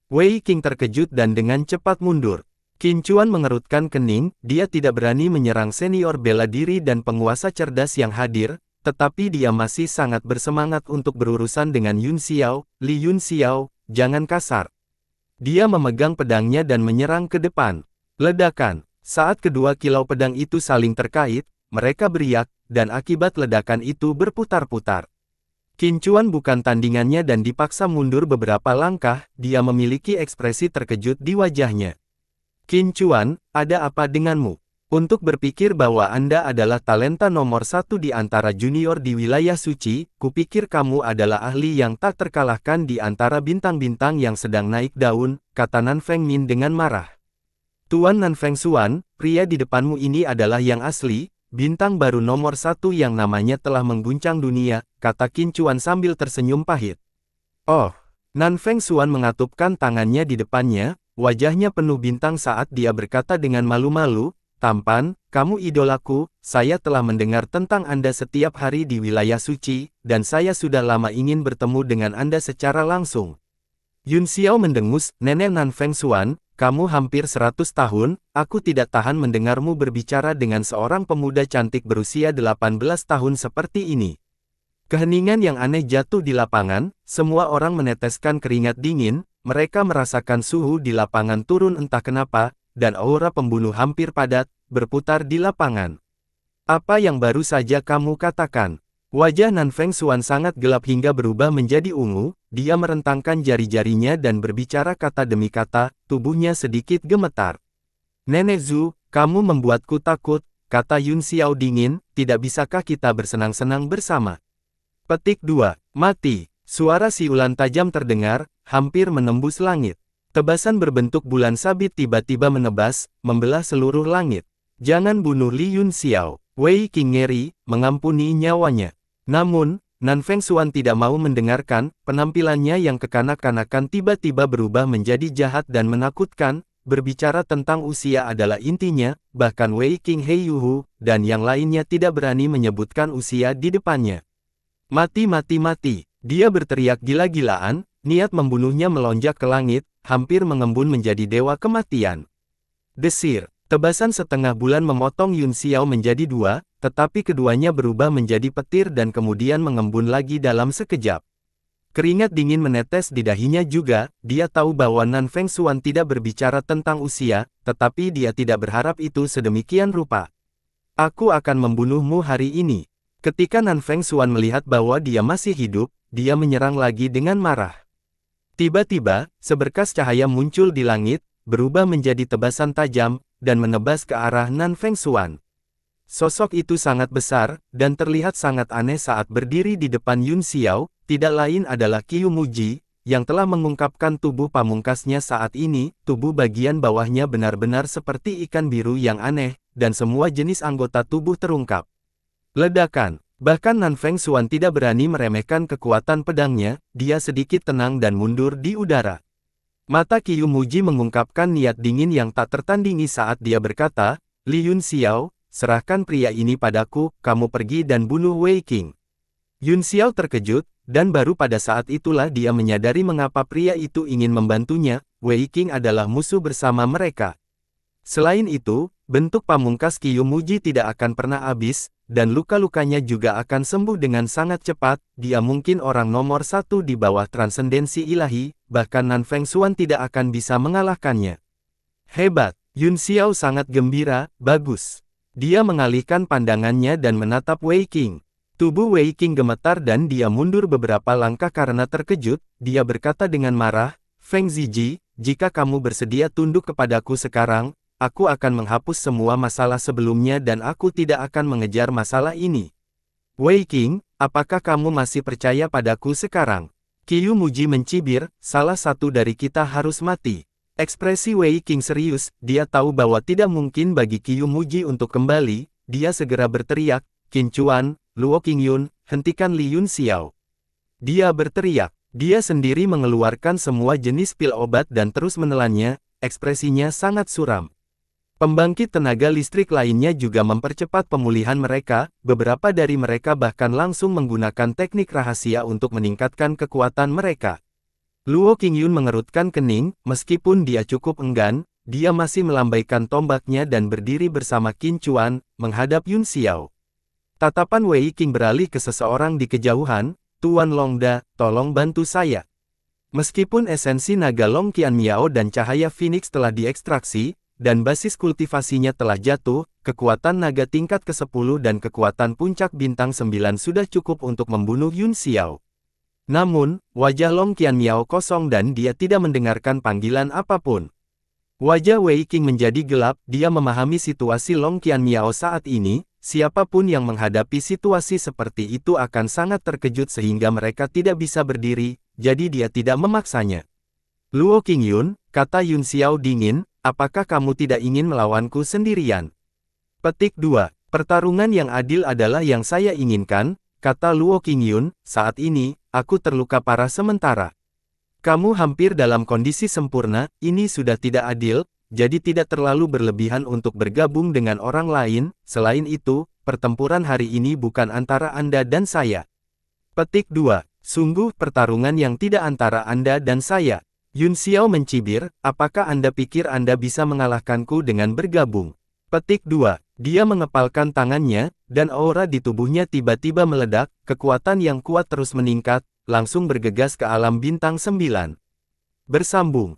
Wei Qing terkejut dan dengan cepat mundur. Qin Chuan mengerutkan kening, dia tidak berani menyerang senior bela diri dan penguasa cerdas yang hadir, tetapi dia masih sangat bersemangat untuk berurusan dengan Yun Xiao. Li Yun Xiao, jangan kasar. Dia memegang pedangnya dan menyerang ke depan. Ledakan. Saat kedua kilau pedang itu saling terkait, mereka beriak, dan akibat ledakan itu berputar-putar. Qin Chuan bukan tandingannya dan dipaksa mundur beberapa langkah, dia memiliki ekspresi terkejut di wajahnya. Qin Chuan, ada apa denganmu? Untuk berpikir bahwa Anda adalah talenta nomor satu di antara junior di wilayah suci, kupikir kamu adalah ahli yang tak terkalahkan di antara bintang-bintang yang sedang naik daun, kata Nanfeng Min dengan marah. Tuan Nanfeng Xuan, pria di depanmu ini adalah yang asli, bintang baru nomor satu yang namanya telah mengguncang dunia, kata Qin Chuan sambil tersenyum pahit. Oh, Nanfeng Xuan mengatupkan tangannya di depannya, wajahnya penuh bintang saat dia berkata dengan malu-malu, tampan, kamu idolaku, saya telah mendengar tentang Anda setiap hari di wilayah suci, dan saya sudah lama ingin bertemu dengan Anda secara langsung. Yun Xiao mendengus, Nenek Nan Feng Xuan, kamu hampir 100 tahun, aku tidak tahan mendengarmu berbicara dengan seorang pemuda cantik berusia 18 tahun seperti ini. Keheningan yang aneh jatuh di lapangan, semua orang meneteskan keringat dingin, mereka merasakan suhu di lapangan turun entah kenapa, dan aura pembunuh hampir padat, berputar di lapangan. Apa yang baru saja kamu katakan? Wajah Nan Feng Xuan sangat gelap hingga berubah menjadi ungu, dia merentangkan jari-jarinya dan berbicara kata demi kata, tubuhnya sedikit gemetar. Nenek Zhu, kamu membuatku takut, kata Yun Xiao dingin, tidak bisakah kita bersenang-senang bersama? Petik 2. Mati. Suara siulan tajam terdengar, hampir menembus langit. Tebasan berbentuk bulan sabit tiba-tiba menebas, membelah seluruh langit. Jangan bunuh Li Yun Xiao. Wei Qing ngeri, mengampuni nyawanya. Namun, Nan Feng Xuan tidak mau mendengarkan, penampilannya yang kekanak-kanakan tiba-tiba berubah menjadi jahat dan menakutkan, berbicara tentang usia adalah intinya, bahkan Wei Qing He Yuhu, dan yang lainnya tidak berani menyebutkan usia di depannya. Mati mati mati, dia berteriak gila-gilaan, niat membunuhnya melonjak ke langit, hampir mengembun menjadi dewa kematian. Desir. Tebasan setengah bulan memotong Yun Xiao menjadi dua, tetapi keduanya berubah menjadi petir dan kemudian mengembun lagi dalam sekejap. Keringat dingin menetes di dahinya juga, dia tahu bahwa Nan Feng Xuan tidak berbicara tentang usia, tetapi dia tidak berharap itu sedemikian rupa. Aku akan membunuhmu hari ini. Ketika Nan Feng Xuan melihat bahwa dia masih hidup, dia menyerang lagi dengan marah. Tiba-tiba, seberkas cahaya muncul di langit, berubah menjadi tebasan tajam, dan menebas ke arah Nan Feng Xuan. Sosok itu sangat besar, dan terlihat sangat aneh saat berdiri di depan Yun Xiao, tidak lain adalah Qiu Muji, yang telah mengungkapkan tubuh pamungkasnya saat ini, tubuh bagian bawahnya benar-benar seperti ikan biru yang aneh, dan semua jenis anggota tubuh terungkap. Ledakan. Bahkan Nan Feng Xuan tidak berani meremehkan kekuatan pedangnya, dia sedikit tenang dan mundur di udara. Mata Qiu Muji mengungkapkan niat dingin yang tak tertandingi saat dia berkata, Li Yun Xiao, serahkan pria ini padaku, kamu pergi dan bunuh Wei Qing. Yun Xiao terkejut, dan baru pada saat itulah dia menyadari mengapa pria itu ingin membantunya, Wei Qing adalah musuh bersama mereka. Selain itu, bentuk pamungkas Qiu Muji tidak akan pernah habis, dan luka-lukanya juga akan sembuh dengan sangat cepat, dia mungkin orang nomor satu di bawah transendensi ilahi, bahkan Nan Feng Xuan tidak akan bisa mengalahkannya. Hebat, Yun Xiao sangat gembira, bagus. Dia mengalihkan pandangannya dan menatap Wei Qing. Tubuh Wei Qing gemetar dan dia mundur beberapa langkah karena terkejut, dia berkata dengan marah, Feng Ziji, jika kamu bersedia tunduk kepadaku sekarang, aku akan menghapus semua masalah sebelumnya dan aku tidak akan mengejar masalah ini. Wei Qing, apakah kamu masih percaya padaku sekarang? Qiu Muji mencibir, salah satu dari kita harus mati. Ekspresi Wei Qing serius, dia tahu bahwa tidak mungkin bagi Qiu Muji untuk kembali, dia segera berteriak, Qin Chuan, Luo Qingyun, hentikan Li Yun Xiao. Dia berteriak, dia sendiri mengeluarkan semua jenis pil obat dan terus menelannya, ekspresinya sangat suram. Pembangkit tenaga listrik lainnya juga mempercepat pemulihan mereka, beberapa dari mereka bahkan langsung menggunakan teknik rahasia untuk meningkatkan kekuatan mereka. Luo Qingyun mengerutkan kening, meskipun dia cukup enggan, dia masih melambaikan tombaknya dan berdiri bersama Qin Chuan, menghadap Yun Xiao. Tatapan Wei Qing beralih ke seseorang di kejauhan, Tuan Longda, tolong bantu saya. Meskipun esensi naga Long Qian Miao dan cahaya Phoenix telah diekstraksi, dan basis kultivasinya telah jatuh, kekuatan naga tingkat ke-10 dan kekuatan puncak bintang 9 sudah cukup untuk membunuh Yun Xiao. Namun, wajah Long Qian Miao kosong dan dia tidak mendengarkan panggilan apapun. Wajah Wei Qing menjadi gelap, dia memahami situasi Long Qian Miao saat ini, siapapun yang menghadapi situasi seperti itu akan sangat terkejut sehingga mereka tidak bisa berdiri, jadi dia tidak memaksanya. Luo Qingyun, kata Yun Xiao dingin, apakah kamu tidak ingin melawanku sendirian? Petik 2. Pertarungan yang adil adalah yang saya inginkan, kata Luo Qingyun, saat ini, aku terluka parah sementara. Kamu hampir dalam kondisi sempurna, ini sudah tidak adil, jadi tidak terlalu berlebihan untuk bergabung dengan orang lain. Selain itu, pertempuran hari ini bukan antara Anda dan saya. Petik 2. Sungguh pertarungan yang tidak antara Anda dan saya. Yun Xiao mencibir, apakah Anda pikir Anda bisa mengalahkanku dengan bergabung? Petik 2. Dia mengepalkan tangannya, dan aura di tubuhnya tiba-tiba meledak, kekuatan yang kuat terus meningkat, langsung bergegas ke alam bintang 9. Bersambung.